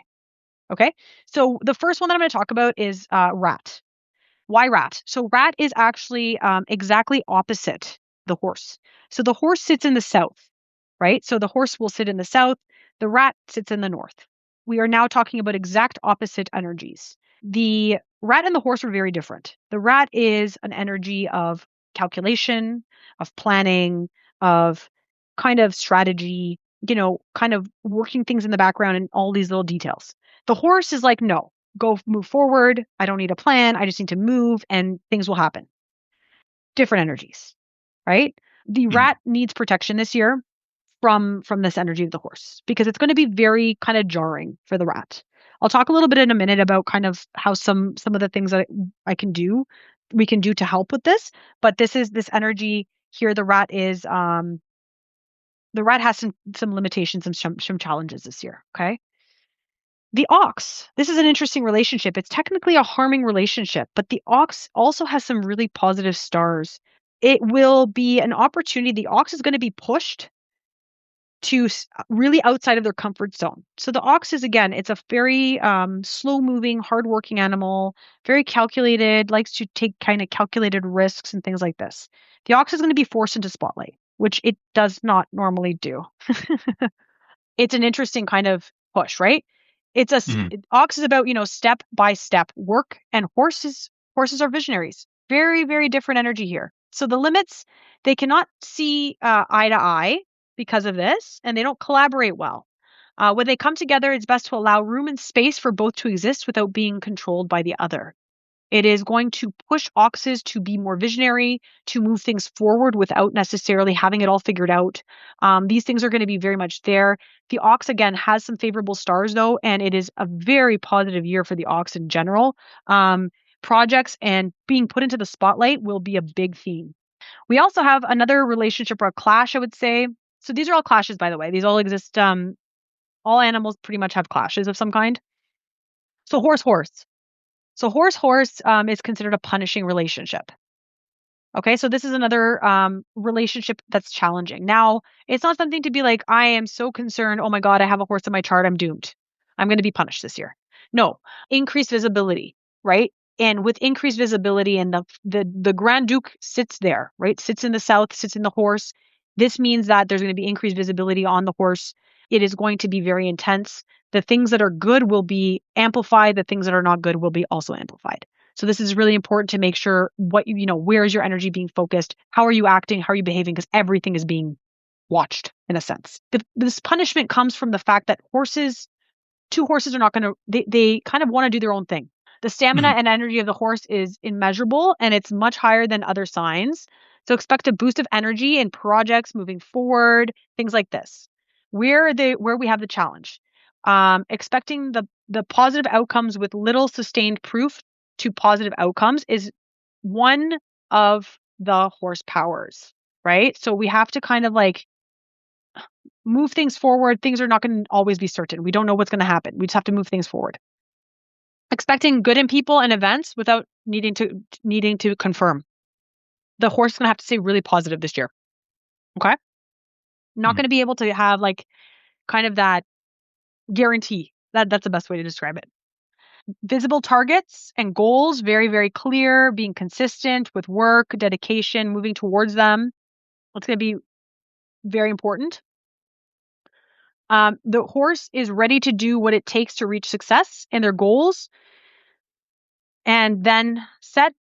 Okay. So the first one that I'm going to talk about is rat. Why rat? So rat is actually exactly opposite the horse. So the horse sits in the south, right? So the horse will sit in the south. The rat sits in the north. We are now talking about exact opposite energies. The rat and the horse are very different. The rat is an energy of calculation, of planning, of kind of strategy, kind of working things in the background and all these little details. The horse is like, no, move forward. I don't need a plan. I just need to move and things will happen. Different energies, right? The Mhm. rat needs protection this year from this energy of the horse because it's going to be very kind of jarring for the rat. I'll talk a little bit in a minute about kind of how some of the things that we can do to help with this, but this energy here the rat has some limitations and some challenges this year, okay? The ox. This is an interesting relationship. It's technically a harming relationship, but the ox also has some really positive stars. It will be an opportunity. The ox is going to be pushed to really outside of their comfort zone. So the ox is, again, it's a very slow moving, hardworking animal, very calculated, likes to take kind of calculated risks and things like this. The ox is going to be forced into spotlight, which it does not normally do. It's an interesting kind of push, right? Mhm. Ox is about, step by step work, and horses are visionaries. Very, very different energy here. So the limits, they cannot see eye to eye because of this, and they don't collaborate well. When they come together, it's best to allow room and space for both to exist without being controlled by the other. It is going to push oxes to be more visionary, to move things forward without necessarily having it all figured out. These things are going to be very much there. The ox, again, has some favorable stars, though, and it is a very positive year for the ox in general. Projects and being put into the spotlight will be a big theme. We also have another relationship or a clash, I would say. So these are all clashes, by the way. These all exist. All animals pretty much have clashes of some kind. So horse. So horse is considered a punishing relationship. Okay, so this is another relationship that's challenging. Now, it's not something to be like, I am so concerned. Oh my God, I have a horse in my chart. I'm doomed. I'm going to be punished this year. No, increased visibility, right? And with increased visibility, and the Grand Duke sits there, right? Sits in the south, sits in the horse. This means that there's going to be increased visibility on the horse. It is going to be very intense. The things that are good will be amplified. The things that are not good will be also amplified. So this is really important to make sure where is your energy being focused? How are you acting? How are you behaving? Because everything is being watched in a sense. This punishment comes from the fact that two horses are not going to, they kind of want to do their own thing. The stamina Mhm. and energy of the horse is immeasurable and it's much higher than other signs. So expect a boost of energy in projects moving forward, things like this. Where we have the challenge. Expecting the positive outcomes with little sustained proof to positive outcomes is one of the horse powers, right? So we have to kind of like move things forward. Things are not going to always be certain. We don't know what's going to happen. We just have to move things forward. Expecting good in people and events without needing to confirm. The horse is going to have to stay really positive this year. Okay? Not Mhm. going to be able to have like kind of that guarantee. That's the best way to describe it. Visible targets and goals, very, very clear, being consistent with work, dedication, moving towards them. It's going to be very important. The horse is ready to do what it takes to reach success and their goals, and then set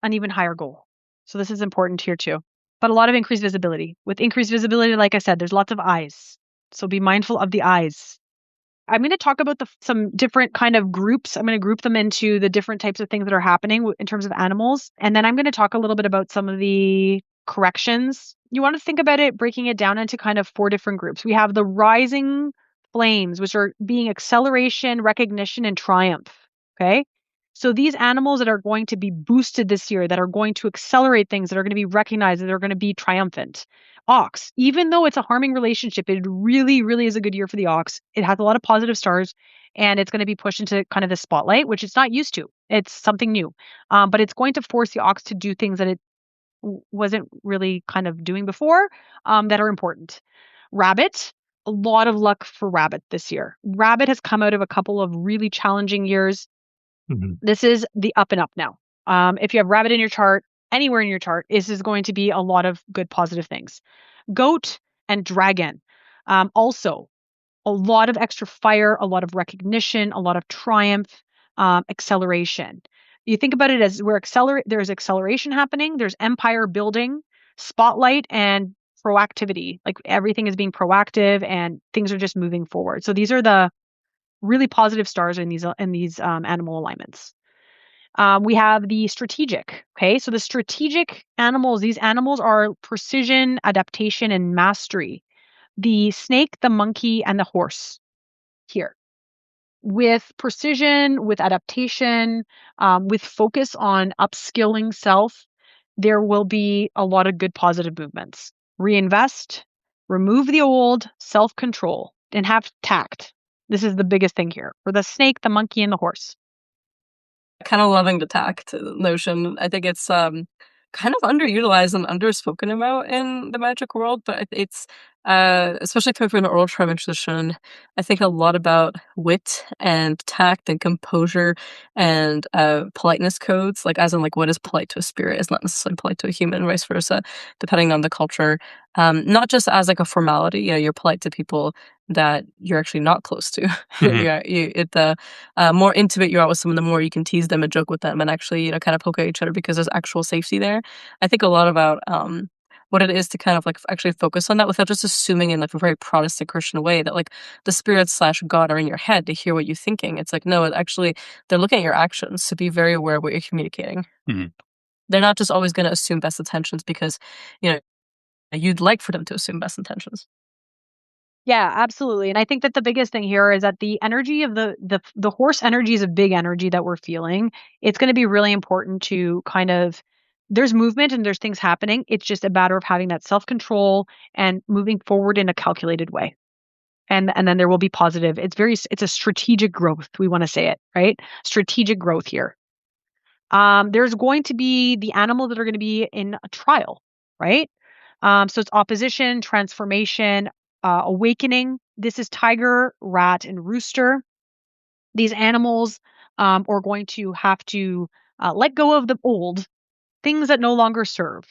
an even higher goal. So this is important here too. But a lot of increased visibility. With increased visibility, like I said, there's lots of eyes. So be mindful of the eyes. I'm going to talk about some different kind of groups. I'm going to group them into the different types of things that are happening in terms of animals. And then I'm going to talk a little bit about some of the corrections. You want to think about it, breaking it down into kind of four different groups. We have the rising flames, which are being acceleration, recognition, and triumph. Okay. So these animals that are going to be boosted this year, that are going to accelerate things, that are going to be recognized, that are going to be triumphant. Ox, even though it's a harming relationship, it really, really is a good year for the ox. It has a lot of positive stars and it's going to be pushed into kind of the spotlight, which it's not used to. It's something new. But it's going to force the ox to do things that it wasn't really kind of doing before that are important. Rabbit, a lot of luck for Rabbit this year. Rabbit has come out of a couple of really challenging years. Mhm. This is the up and up now. If you have Rabbit in your chart, anywhere in your chart, this is going to be a lot of good positive things. Goat and dragon. Also, a lot of extra fire, a lot of recognition, a lot of triumph, acceleration. You think about it as there's acceleration happening, there's empire building, spotlight, and proactivity. Like everything is being proactive and things are just moving forward. So these are the really positive stars in these animal alignments. We have the strategic. Okay, so the strategic animals, these animals are precision, adaptation, and mastery. The snake, the monkey, and the horse here. With precision, with adaptation, with focus on upskilling self, there will be a lot of good positive movements. Reinvest, remove the old, self control, and have tact. This is the biggest thing here for the snake, the monkey, and the horse. Kind of loving the tact notion. I think it's kind of underutilized and underspoken about in the magic world, but it's especially coming from the oral tradition, I think a lot about wit and tact and composure and politeness codes, like as in like what is polite to a spirit is not necessarily polite to a human, vice versa, depending on the culture. Not just as like a formality, you're polite to people that you're actually not close to. Mhm. The more intimate you are with someone, the more you can tease them and joke with them and actually, kind of poke at each other because there's actual safety there. I think a lot about what it is to kind of like actually focus on that without just assuming in like a very Protestant Christian way that like the spirits slash God are in your head to hear what you're thinking. It's like, no, it actually, they're looking at your actions to be very aware of what you're communicating. Mhm. They're not just always going to assume best intentions because, you know, you'd like for them to assume best intentions. Yeah, absolutely. And I think that the biggest thing here is that the energy of the horse energy is a big energy that we're feeling. It's going to be really important to kind of there's movement and there's things happening. It's just a matter of having that self-control and moving forward in a calculated way. And then there will be positive. It's a strategic growth. We want to say it, right? Strategic growth here. There's going to be the animals that are going to be in a trial, right? So it's opposition, transformation, awakening. This is tiger, rat, and rooster. These animals are going to have to let go of the old things that no longer serve,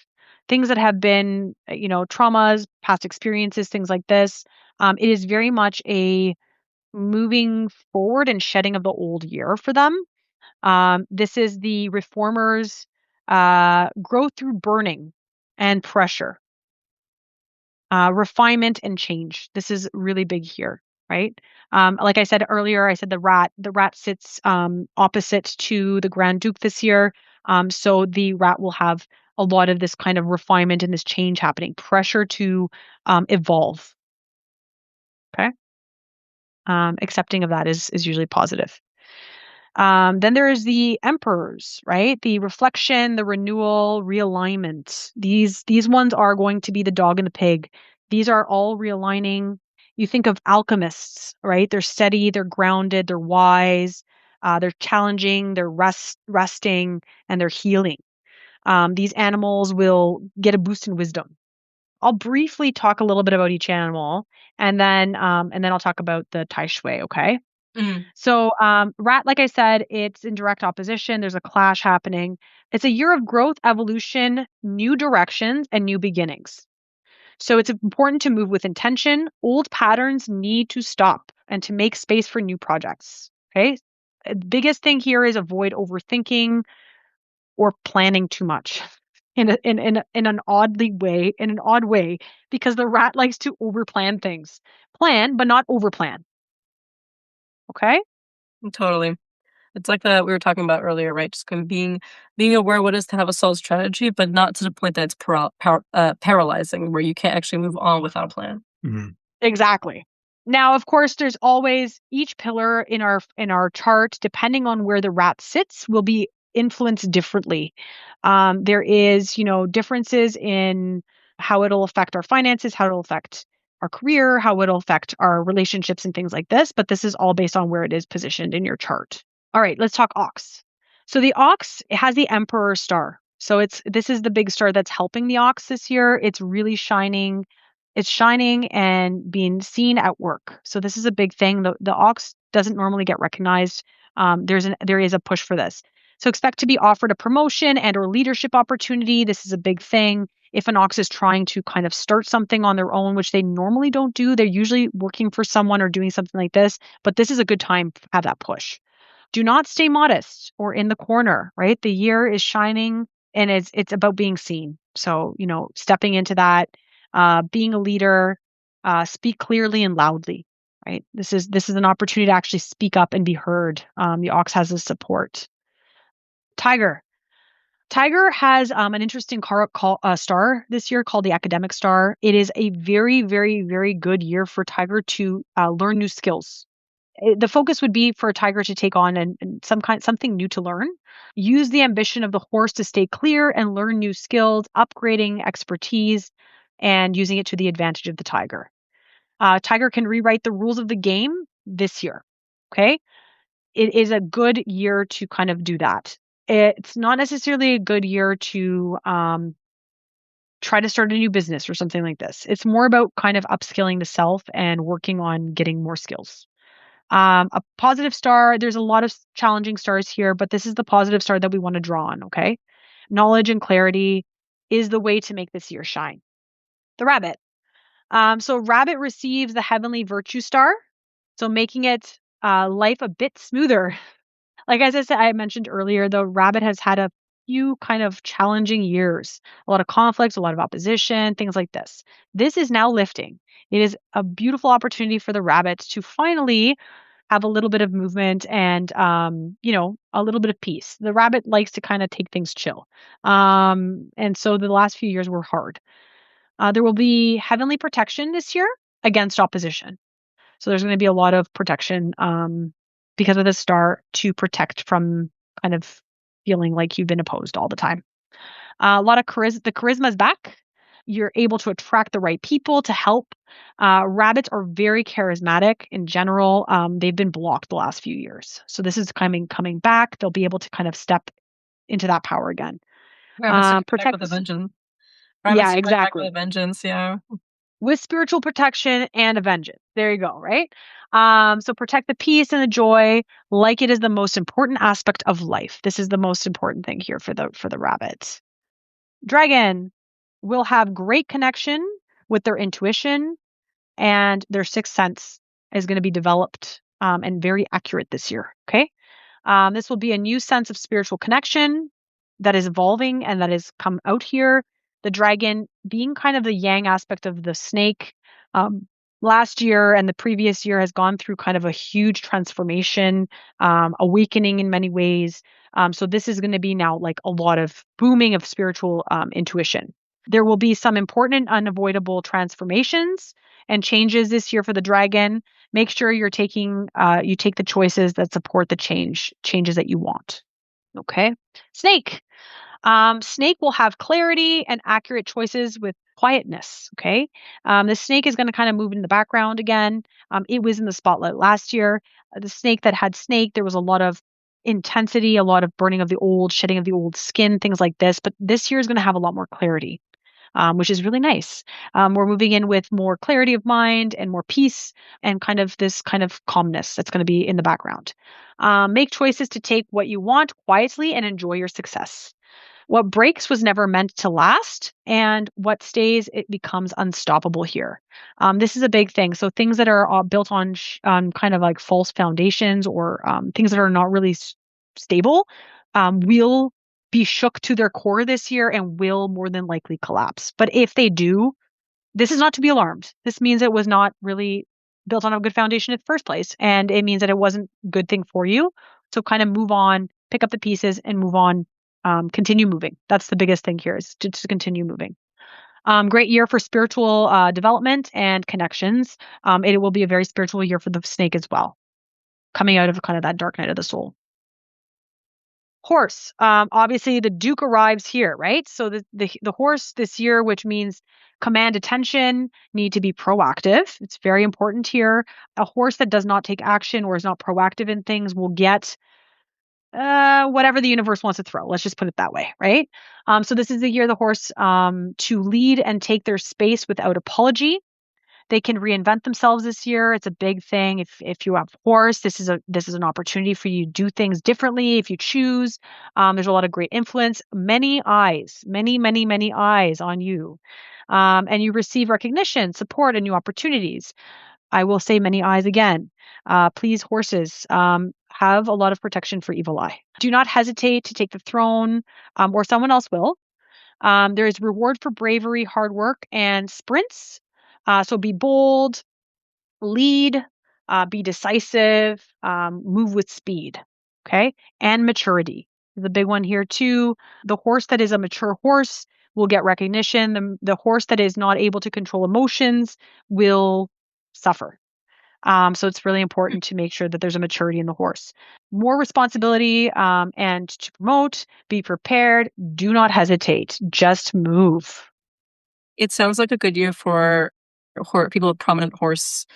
things that have been, traumas, past experiences, things like this. It is very much a moving forward and shedding of the old year for them. This is the reformers' growth through burning and pressure, refinement and change. This is really big here, right? Like I said earlier, I said the rat. The rat sits opposite to the Grand Duke this year, so the rat will have a lot of this kind of refinement and this change happening, pressure to evolve. Okay, accepting of that is usually positive. Then there is the emperors, right? The reflection, the renewal, realignment. These ones are going to be the dog and the pig. These are all realigning. You think of alchemists, right? They're steady, they're grounded, they're wise, they're challenging, they're resting, and they're healing. These animals will get a boost in wisdom. I'll briefly talk a little bit about each animal, and then I'll talk about the Tai Shui. Okay. Mhm. So, rat, like I said, it's in direct opposition. There's a clash happening. It's a year of growth, evolution, new directions, and new beginnings. So, it's important to move with intention. Old patterns need to stop and to make space for new projects. Okay. Biggest thing here is avoid overthinking or planning too much in an odd way, because the rat likes to overplan things. Plan, but not overplan. Okay. Totally. It's like that we were talking about earlier, right? Just kind of being aware of what it is to have a solid strategy, but not to the point that it's paralyzing, where you can't actually move on without a plan. Mhm. Exactly. Now, of course, there's always each pillar in our chart, depending on where the rat sits, will be influenced differently. There is, differences in how it'll affect our finances, how it'll affect our career, how it'll affect our relationships and things like this. But this is all based on where it is positioned in your chart. All right, let's talk ox. So the ox has the emperor star. So this is the big star that's helping the ox this year. It's really shining. It's shining and being seen at work. So this is a big thing. The ox doesn't normally get recognized. There is a push for this. So expect to be offered a promotion and or leadership opportunity. This is a big thing. If an ox is trying to kind of start something on their own, which they normally don't do, they're usually working for someone or doing something like this. But this is a good time to have that push. Do not stay modest or in the corner, right? The year is shining and it's about being seen. So, stepping into that, being a leader, speak clearly and loudly, right? This is an opportunity to actually speak up and be heard. The ox has this support. Tiger. Tiger has an interesting star this year called the academic star. It is a very, very, very good year for Tiger to learn new skills. The focus would be for a tiger to take on and something new to learn. Use the ambition of the horse to stay clear and learn new skills, upgrading expertise, and using it to the advantage of the tiger. Tiger can rewrite the rules of the game this year. Okay, it is a good year to kind of do that. It's not necessarily a good year to try to start a new business or something like this. It's more about kind of upskilling the self and working on getting more skills. A positive star, there's a lot of challenging stars here, but this is the positive star that we want to draw on, okay? Knowledge and clarity is the way to make this year shine. The rabbit. So rabbit receives the heavenly virtue star, so making it life a bit smoother. Like as I mentioned earlier, the rabbit has had a few kind of challenging years, a lot of conflicts, a lot of opposition, things like this. This is now lifting. It is a beautiful opportunity for the rabbit to finally have a little bit of movement and a little bit of peace. The rabbit likes to kind of take things chill. And so the last few years were hard. There will be heavenly protection this year against opposition. So there's going to be a lot of protection because of the star to protect from kind of feeling like you've been opposed all the time. A lot of the charisma is back. You're able to attract the right people to help. Rabbits are very charismatic in general. They've been blocked the last few years. So this is coming back. They'll be able to kind of step into that power again. Rabbits are back with a Protect. vengeance. Yeah, Rabbits are back with a exactly. vengeance. Yeah. With spiritual protection and a vengeance. There you go, right? So protect the peace and the joy like it is the most important aspect of life. This is the most important thing here for the rabbits. Dragon will have great connection with their intuition and their sixth sense is going to be developed and very accurate this year. Okay. This will be a new sense of spiritual connection that is evolving and that has come out here. The dragon being kind of the yang aspect of the snake. Last year and the previous year has gone through kind of a huge transformation, awakening in many ways. So this is going to be now like a lot of booming of spiritual intuition. There will be some important and unavoidable transformations and changes this year for the dragon. Make sure you take the choices that support the changes that you want. Okay. Snake. Snake will have clarity and accurate choices with quietness. Okay. The snake is going to kind of move in the background again. It was in the spotlight last year. The snake that had snake, there was a lot of intensity, a lot of burning of the old, shedding of the old skin, things like this. But this year is going to have a lot more clarity. Which is really nice. We're moving in with more clarity of mind and more peace and kind of this kind of calmness that's going to be in the background. Make choices to take what you want quietly and enjoy your success. What breaks was never meant to last, and what stays, it becomes unstoppable here. This is a big thing. So things that are built on kind of like false foundations or things that are not really stable will be shook to their core this year and will more than likely collapse. But if they do, this is not to be alarmed. This means it was not really built on a good foundation in the first place. And it means that it wasn't a good thing for you. So kind of move on, pick up the pieces and move on, continue moving. That's the biggest thing here is to continue moving. Great year for spiritual development and connections. It will be a very spiritual year for the snake as well, coming out of kind of that dark night of the soul. Horse. Obviously, the Duke arrives here, right? So the horse this year, which means command attention, need to be proactive. It's very important here. A horse that does not take action or is not proactive in things will get whatever the universe wants to throw. Let's just put it that way, right? So this is the year the horse to lead and take their space without apology. They can reinvent themselves this year. It's a big thing. If you have horse, this is an opportunity for you to do things differently if you choose. There's a lot of great influence, many eyes, many eyes on you, and you receive recognition, support, and new opportunities. I will say many eyes again. Please, horses, have a lot of protection for evil eye. Do not hesitate to take the throne, or someone else will. There is reward for bravery, hard work, and sprints. So be bold, lead, be decisive, move with speed. Okay. And maturity. The big one here too. The horse that is a mature horse will get recognition. The horse that is not able to control emotions will suffer. So it's really important to make sure that there's a maturity in the horse. More responsibility, and to promote, be prepared, do not hesitate, just move. It sounds like a good year for people with prominent horse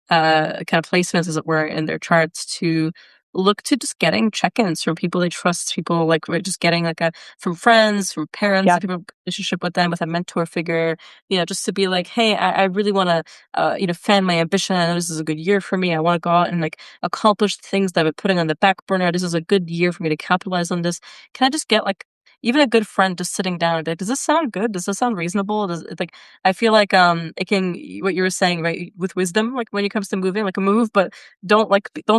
kind of placements, as it were, in their charts to look to just getting check-ins from people they trust, people like just getting like from friends, from parents, Yeah. people have a relationship with them, with a mentor figure, just to be like, hey, I really want to, fan my ambition. I know this is a good year for me. I want to go out and like accomplish things that I've been putting on the back burner. This is a good year for me to capitalize on this. Can I just get like even a good friend just sitting down and be like, does this sound good? Does this sound reasonable? Does it like I feel like it can what you were saying, right? With wisdom, like when it comes to moving, like a move, but don't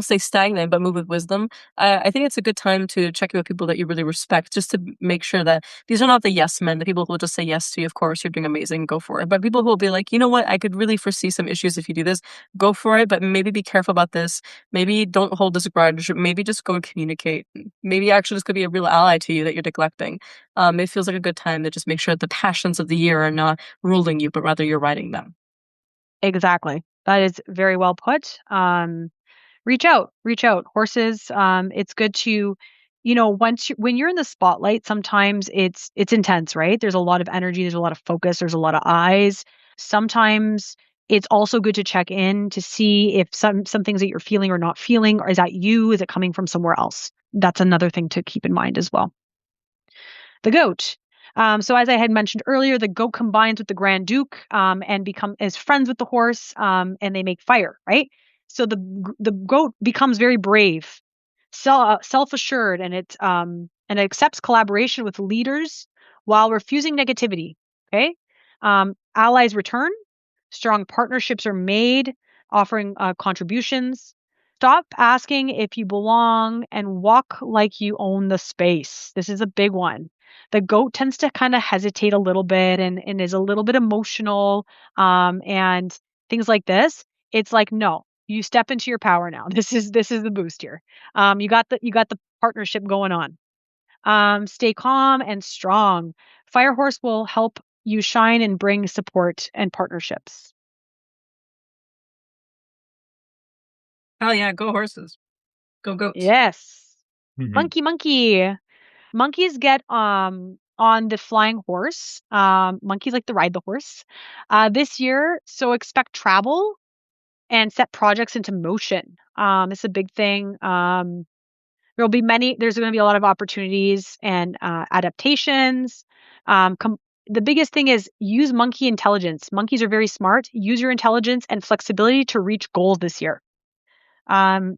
stay stagnant, but move with wisdom. I think it's a good time to check in with people that you really respect, just to make sure that these are not the yes men, the people who will just say yes to you. Of course, you're doing amazing, go for it. But people who will be like, you know what, I could really foresee some issues if you do this. Go for it, but maybe be careful about this. Maybe don't hold this grudge. Maybe just go and communicate. Maybe actually this could be a real ally to you that you're neglecting. It feels like a good time to just make sure that the passions of the year are not ruling you, but rather you're riding them. Exactly. That is very well put. Reach out, reach out. Horses, it's good to, when you're in the spotlight, sometimes it's intense, right? There's a lot of energy, there's a lot of focus, there's a lot of eyes. Sometimes it's also good to check in to see if some things that you're feeling or not feeling, or is that you? Is it coming from somewhere else? That's another thing to keep in mind as well. The goat. So as I had mentioned earlier, the goat combines with the Grand Duke, and become as friends with the horse, and they make fire, right? So the goat becomes very brave, self-assured, and it accepts collaboration with leaders while refusing negativity. Okay, allies return, strong partnerships are made, offering contributions. Stop asking if you belong and walk like you own the space. This is a big one. The goat tends to kind of hesitate a little bit and is a little bit emotional, and things like this. It's like, no, you step into your power now. This is the boost here. You got the partnership going on. Stay calm and strong. Firehorse will help you shine and bring support and partnerships. Oh yeah, go horses, go goats. Yes. Mhm. Monkey. Monkeys get on the flying horse. Monkeys like to ride the horse. This year, so expect travel and set projects into motion. It's a big thing. There's going to be a lot of opportunities and adaptations. The biggest thing is use monkey intelligence. Monkeys are very smart. Use your intelligence and flexibility to reach goals this year.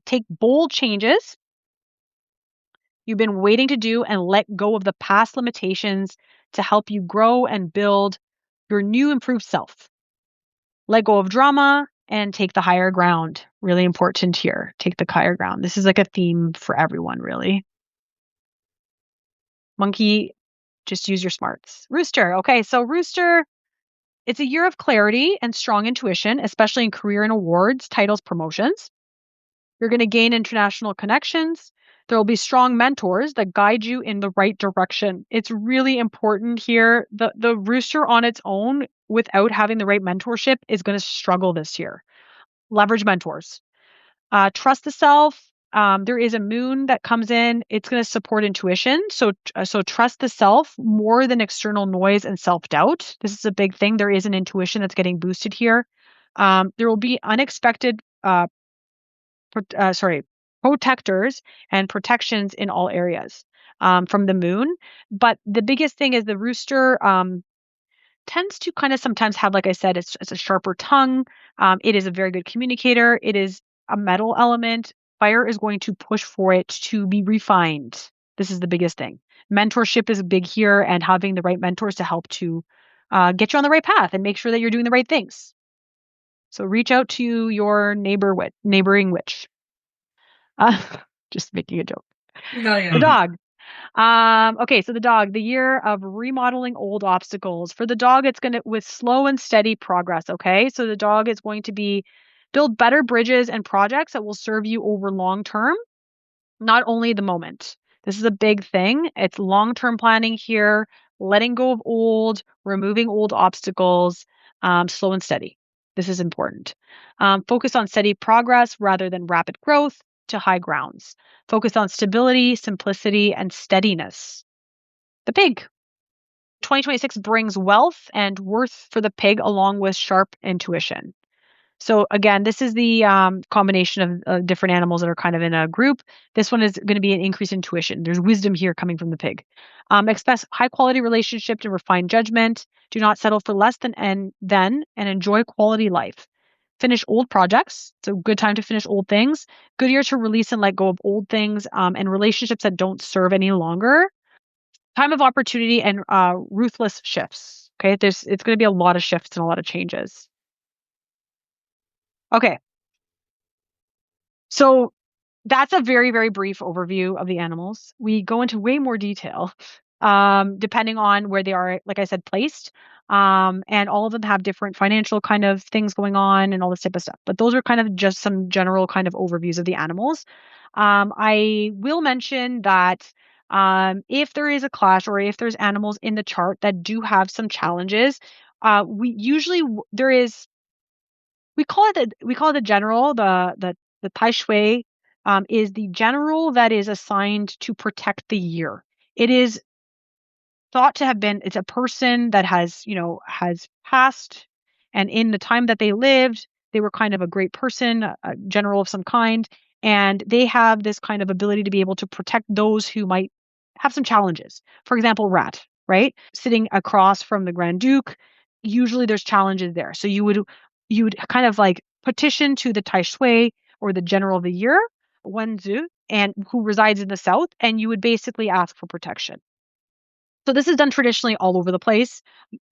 Take bold changes you've been waiting to do and let go of the past limitations to help you grow and build your new improved self. Let go of drama and take the higher ground. Really important here. Take the higher ground. This is like a theme for everyone, really. Monkey, just use your smarts. Rooster. Okay, so rooster, It's a year of clarity and strong intuition, especially in career and awards, titles, promotions. You're going to gain international connections. There will be strong mentors that guide you in the right direction. It's really important here. The rooster on its own, without having the right mentorship, is going to struggle this year. Leverage mentors. Trust the self. There is a moon that comes in. It's going to support intuition. So trust the self more than external noise and self doubt. This is a big thing. There is an intuition that's getting boosted here. There will be unexpected protectors and protections in all areas from the moon. But the biggest thing is the rooster tends to kind of sometimes have, like I said, it's a sharper tongue. It is a very good communicator. It is a metal element. Fire is going to push for it to be refined. This is the biggest thing. Mentorship is big here, and having the right mentors to help to get you on the right path and make sure that you're doing the right things. So reach out to your neighboring witch. Uh, just making a joke. Oh, yeah. The dog. Okay, so the dog, the year of remodeling old obstacles. For the dog, it's going to, with slow and steady progress, okay? So the dog is going to be build better bridges and projects that will serve you over long term, not only the moment. This is a big thing. It's long-term planning here, letting go of old, removing old obstacles, slow and steady. This is important. Focus on steady progress rather than rapid growth to high grounds. Focus on stability, simplicity, and steadiness. The pig. 2026 brings wealth and worth for the pig along with sharp intuition. So again, this is the combination of different animals that are kind of in a group. This one is going to be an increased intuition. There's wisdom here coming from the pig. Expect high quality relationship and refined judgment. Do not settle for less than and enjoy quality life. Finish old projects. It's a good time to finish old things. Good year to release and let go of old things and relationships that don't serve any longer. Time of opportunity and ruthless shifts. Okay, it's going to be a lot of shifts and a lot of changes. Okay, so that's a very, very brief overview of the animals. We go into way more detail, depending on where they are, like I said, placed. And all of them have different financial kind of things going on and all this type of stuff. But those are kind of just some general kind of overviews of the animals. I will mention that if there is a clash or if there's animals in the chart that do have some challenges, we usually there is we call it the general, the Tai Shui is the general that is assigned to protect the year. It is thought to have been, it's a person that has passed, and in the time that they lived, they were kind of a great person, a general of some kind, and they have this kind of ability to be able to protect those who might have some challenges. For example, rat, right? Sitting across from the Grand Duke, usually there's challenges there. So you would kind of like petition to the Tai Shui or the general of the year, Wenzu, and who resides in the south, and you would basically ask for protection. So this is done traditionally all over the place.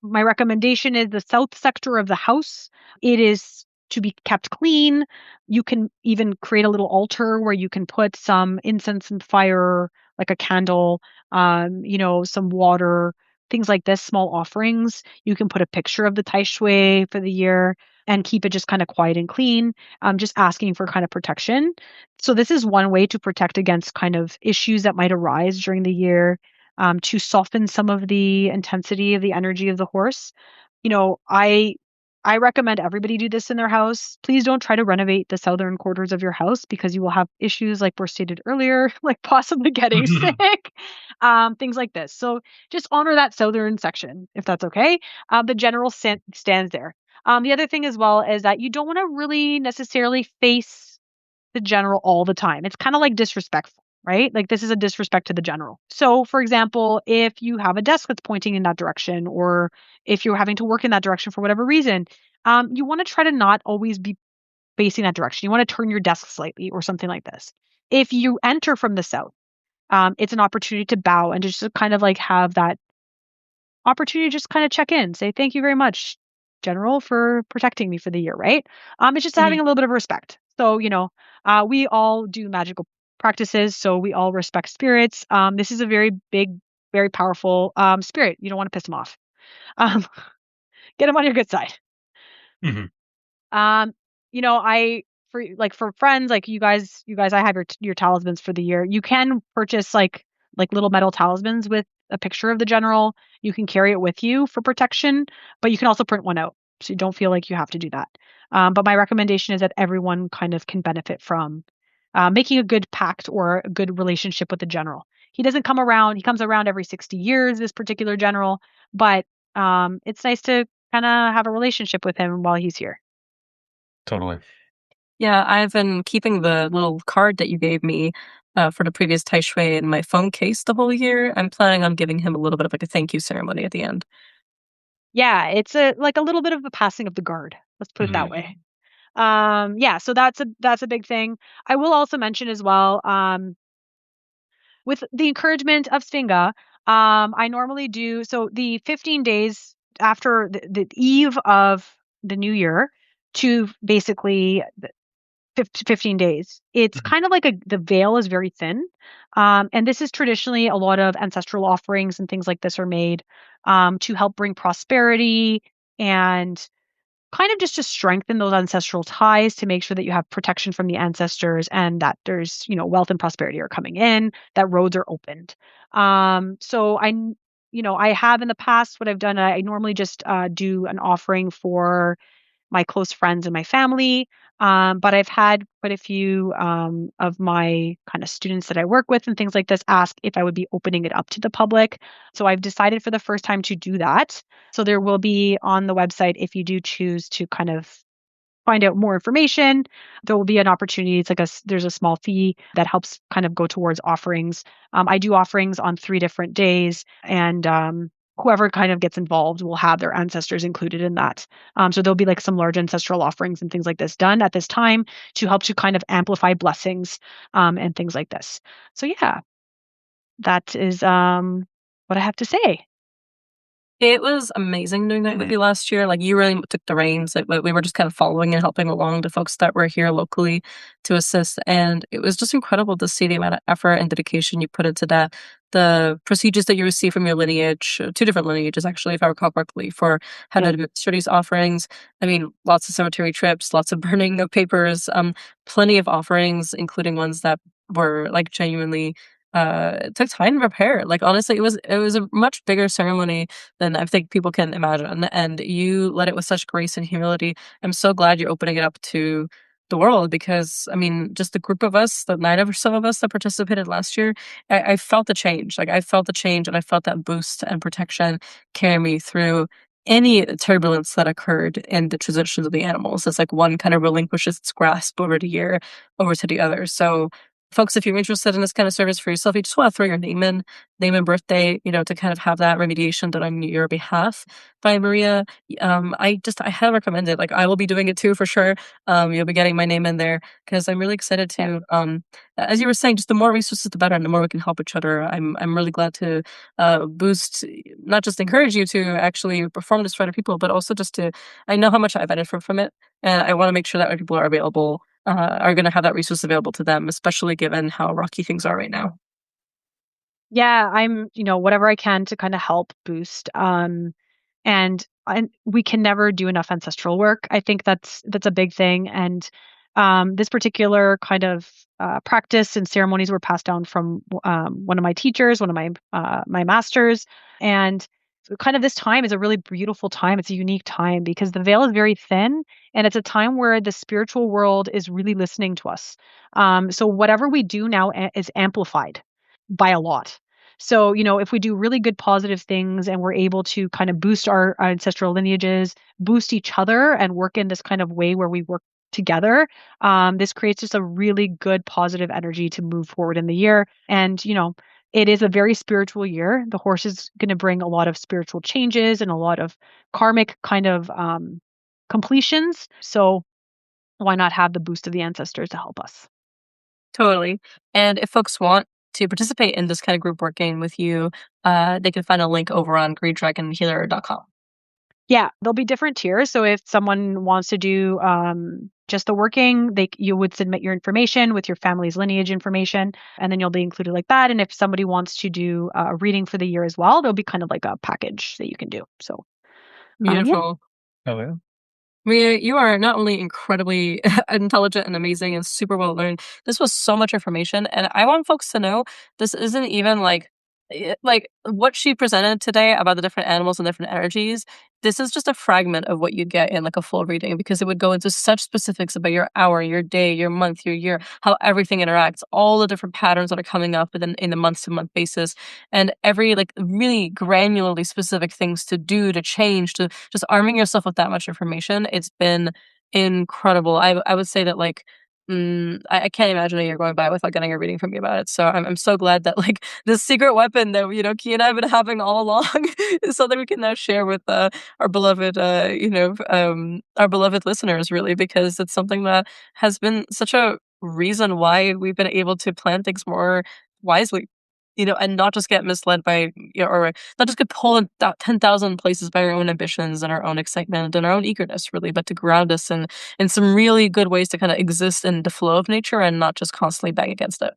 My recommendation is the south sector of the house. It is to be kept clean. You can even create a little altar where you can put some incense and fire, like a candle, some water, things like this, small offerings. You can put a picture of the Tai Shui for the year and keep it just kind of quiet and clean, just asking for kind of protection. So this is one way to protect against kind of issues that might arise during the year, to soften some of the intensity of the energy of the horse. I recommend everybody do this in their house. Please don't try to renovate the southern quarters of your house because you will have issues like were stated earlier, like possibly getting sick, things like this. So just honor that southern section if that's okay. The general stands there. The other thing as well is that you don't want to really necessarily face the general all the time. It's kind of like disrespectful, right? Like this is a disrespect to the general. So, for example, if you have a desk that's pointing in that direction, or if you're having to work in that direction for whatever reason, you want to try to not always be facing that direction. You want to turn your desk slightly or something like this. If you enter from the south, it's an opportunity to bow and just to kind of like have that opportunity to just kind of check in, say thank you very much, General, for protecting me for the year, right? It's just having a little bit of respect. So, we all do magical practices, so we all respect spirits. This is a very big, very powerful spirit. You don't want to piss them off. Um, Get them on your good side. Mhm. Um, I for friends like you guys, I have your talismans for the year. You can purchase like little metal talismans with a picture of the general. You can carry it with you for protection, but you can also print one out, so you don't feel like you have to do that. But my recommendation is that everyone kind of can benefit from making a good pact or a good relationship with the general. He doesn't come around. He comes around every 60 years, this particular general, but it's nice to kind of have a relationship with him while he's here. Totally. Yeah, I've been keeping the little card that you gave me for the previous Tai Shui in my phone case the whole year. I'm planning on giving him a little bit of like a thank you ceremony at the end. Yeah, it's a little bit of a passing of the guard. Let's put it that Mhm. way. Yeah, so that's a big thing. I will also mention as well, with the encouragement of Svinga, I normally do so the 15 days after the eve of the new year to basically 15 days. It's Mhm. kind of like the veil is very thin. And this is traditionally a lot of ancestral offerings and things like this are made to help bring prosperity and kind of just to strengthen those ancestral ties to make sure that you have protection from the ancestors and that there's, wealth and prosperity are coming in, that roads are opened. So I have in the past what I've done, I normally just do an offering for my close friends and my family. But I've had quite a few of my kind of students that I work with and things like this ask if I would be opening it up to the public. So I've decided for the first time to do that. So there will be on the website, if you do choose to kind of find out more information, there will be an opportunity. It's like there's a small fee that helps kind of go towards offerings. I do offerings on 3 different days, and whoever kind of gets involved will have their ancestors included in that. So there'll be like some large ancestral offerings and things like this done at this time to help to kind of amplify blessings and things like this. So yeah, that is what I have to say. It was amazing doing that with you last year. Like you really took the reins. Like we were just kind of following and helping along the folks that were here locally to assist, and it was just incredible to see the amount of effort and dedication you put into that. The procedures that you received from your lineage, 2 different lineages actually, if I recall correctly, for how to Yeah. administer these offerings. I mean, lots of cemetery trips, lots of burning of papers, plenty of offerings, including ones that were like genuinely it took time to prepare. Like honestly, it was a much bigger ceremony than I think people can imagine. And you led it with such grace and humility. I'm so glad you're opening it up to the world because, I mean, just the group of us, the 9 or so of us that participated last year, I felt the change. Like, I felt the change and I felt that boost and protection carry me through any turbulence that occurred in the transitions of the animals. It's like one kind of relinquishes its grasp over the year over to the other. So, folks, if you're interested in this kind of service for yourself, you just want to throw your name and birthday, to kind of have that remediation done on your behalf by Maria. I highly recommend it. Like I will be doing it too for sure. You'll be getting my name in there because I'm really excited Yeah. to. As you were saying, just the more resources, the better, and the more we can help each other. I'm really glad to boost, not just encourage you to actually perform this for other people, but also just to. I know how much I benefit from it, and I want to make sure that other people are available. Are going to have that resource available to them, especially given how rocky things are right now. Yeah, I'm, whatever I can to kind of help boost. And we can never do enough ancestral work. I think that's a big thing. And this particular kind of practice and ceremonies were passed down from one of my teachers, one of my masters, and so kind of this time is a really beautiful time. It's a unique time because the veil is very thin, and it's a time where the spiritual world is really listening to us. So whatever we do now is amplified by a lot. So, if we do really good positive things and we're able to kind of boost our ancestral lineages, boost each other, and work in this kind of way where we work together, this creates just a really good positive energy to move forward in the year. And, it is a very spiritual year. The horse is going to bring a lot of spiritual changes and a lot of karmic kind of completions. So, why not have the boost of the ancestors to help us? Totally. And if folks want to participate in this kind of group working with you, they can find a link over on greendragonhealer.com. Yeah, there'll be different tiers. So if someone wants to do just the working, you would submit your information with your family's lineage information, and then you'll be included like that. And if somebody wants to do a reading for the year as well, there'll be kind of like a package that you can do. So yeah. Beautiful. Oh yeah. Maria, you are not only incredibly intelligent and amazing and super well learned. This was so much information, and I want folks to know this isn't even like what she presented today about the different animals and different energies. This is just a fragment of what you'd get in like a full reading because it would go into such specifics about your hour, your day, your month, your year, how everything interacts, all the different patterns that are coming up in the month to month basis, and every like really granularly specific things to do, to change, to just arming yourself with that much information. It's been incredible. I would say that like I can't imagine a year going by without getting a reading from you about it. So I'm so glad that like this secret weapon that Key and I have been having all along is something we can now share with our beloved our beloved listeners, really, because it's something that has been such a reason why we've been able to plan things more wisely, and not just get misled by, or not just get pulled in 10,000 places by our own ambitions and our own excitement and our own eagerness, really, but to ground us in some really good ways to kind of exist in the flow of nature and not just constantly bang against it.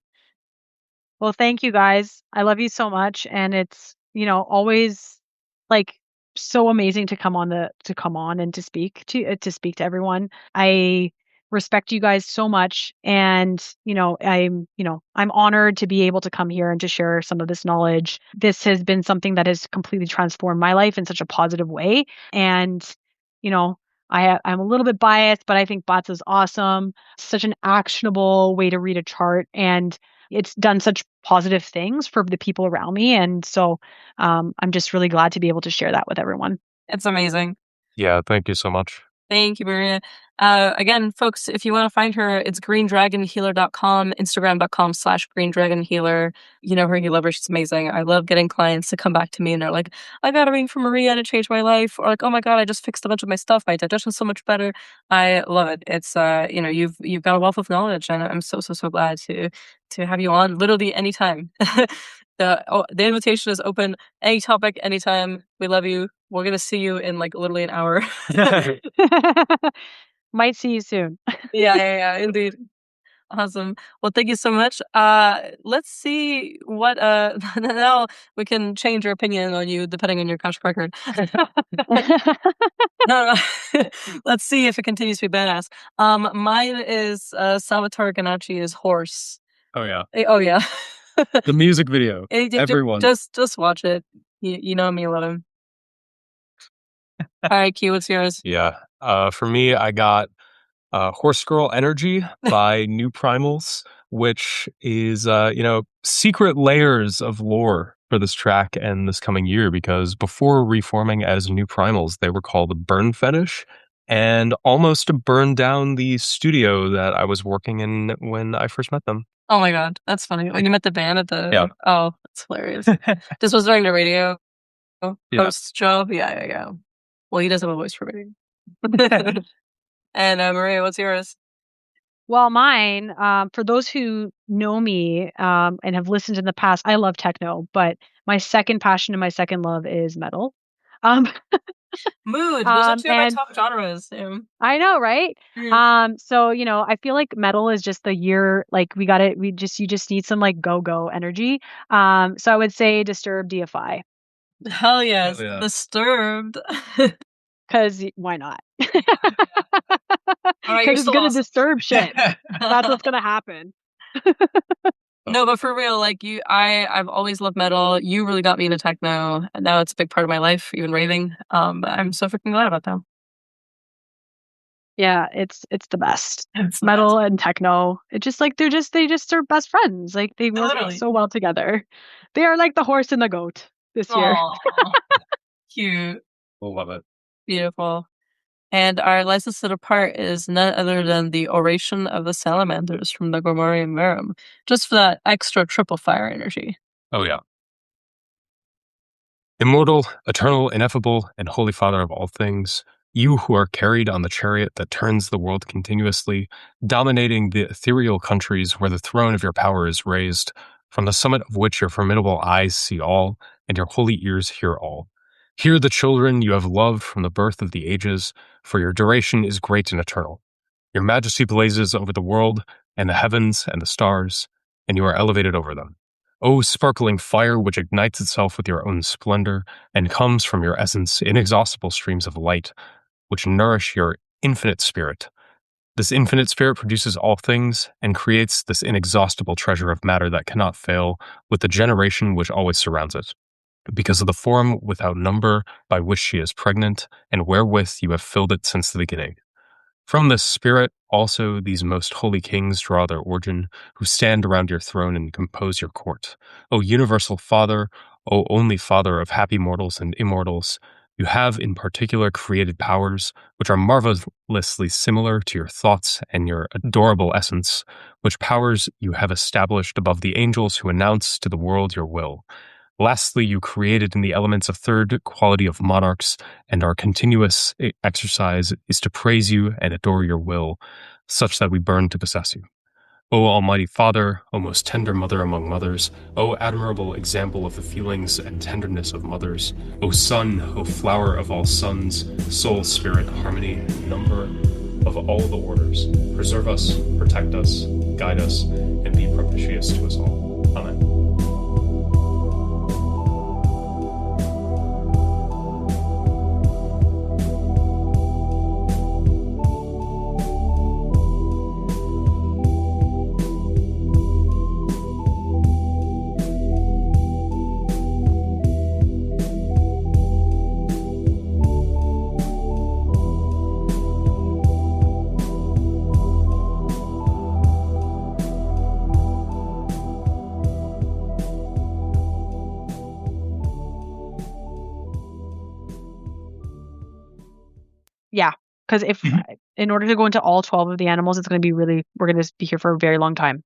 Well, thank you guys. I love you so much, and it's, always like so amazing to come on and to speak to everyone. I respect you guys so much, and I'm honored to be able to come here and to share some of this knowledge. This has been something that has completely transformed my life in such a positive way, and you know, I'm a little bit biased, but I think Bots is awesome. Such an actionable way to read a chart, and it's done such positive things for the people around me. And so I'm just really glad to be able to share that with everyone. It's amazing. Yeah, thank you so much. Thank you, Maria. Again, folks, if you want to find her, it's greendragonhealer.com, instagram.com/greendragonhealer. You know her, you love her, she's amazing. I love getting clients to come back to me and they're like, I got a reading from Maria and it changed my life. Or like, oh my God, I just fixed a bunch of my stuff. My digestion's so much better. I love it. It's you've got a wealth of knowledge, and I'm so, so, so glad to have you on literally anytime. The invitation is open, any topic, anytime. We love you. We're gonna see you in like literally an hour. Might see you soon. Yeah, indeed. Awesome. Well, thank you so much. Let's see what now we can change your opinion on you depending on your cash record. No, no. Let's see if it continues to be badass. Mine is Salvatore Ganacci's horse. Oh yeah. Oh yeah. The music video. Everyone. Just watch it. You know me, love him. All right, Q, what's yours? Yeah. For me, I got Horse Girl Energy by New Primals, which is, secret layers of lore for this track and this coming year, because before reforming as New Primals, they were called Burn Fetish and almost burned down the studio that I was working in when I first met them. Oh my God, that's funny. When you met the band at the... Yeah. Oh, that's hilarious. This was during the radio Yeah. host job? Yeah. Well, he does have a voice for radio. And Maria, what's yours? Well, mine, for those who know me and have listened in the past, I love techno, but my second passion and my second love is metal. Um, Mood. Those are two of my and top genres. Yeah. I know, right? Mm. So, I feel like metal is just the year, like you just need some like go-go energy. So I would say Disturbed DFI. Hell yes. Hell yeah. Disturbed. Because why not? All right, Because it's gonna disturb shit. That's what's gonna happen. No, but for real, like I've always loved metal. You really got me into techno, and now it's a big part of my life, even raving. But I'm so freaking glad about that. Yeah, it's the best. It's the Metal and techno. It's just like they just are best friends. Like they work Literally. so well together. They are like the horse and the goat this year. Aw, cute, We'll love it. beautiful. And our license to depart is none other than the Oration of the Salamanders from the Gomorian Verum, just for that extra triple fire energy. Oh yeah. Immortal, eternal, ineffable, and holy Father of all things, you who are carried on the chariot that turns the world continuously, dominating the ethereal countries where the throne of your power is raised, from the summit of which your formidable eyes see all, and your holy ears hear all. Hear the children you have loved from the birth of the ages, for your duration is great and eternal. Your majesty blazes over the world, and the heavens, and the stars, and you are elevated over them. O sparkling fire which ignites itself with your own splendor, and comes from your essence inexhaustible streams of light, which nourish your infinite spirit. This infinite spirit produces all things and creates this inexhaustible treasure of matter that cannot fail, with the generation which always surrounds it. Because of the form without number by which she is pregnant, and wherewith you have filled it since the beginning. From this spirit also these most holy kings draw their origin, who stand around your throne and compose your court. O universal Father, O only Father of happy mortals and immortals, you have in particular created powers which are marvelously similar to your thoughts and your adorable essence, which powers you have established above the angels who announce to the world your will. Lastly, you created in the elements a third quality of monarchs, and our continuous exercise is to praise you and adore your will, such that we burn to possess you. O Almighty Father, O most tender Mother among mothers, O admirable example of the feelings and tenderness of mothers, O Son, O flower of all sons, soul, spirit, harmony, number of all the orders, preserve us, protect us, guide us, and be propitious to us all. Amen. Yeah, because if Mhm. in order to go into all 12 of the animals, it's gonna be we're gonna be here for a very long time.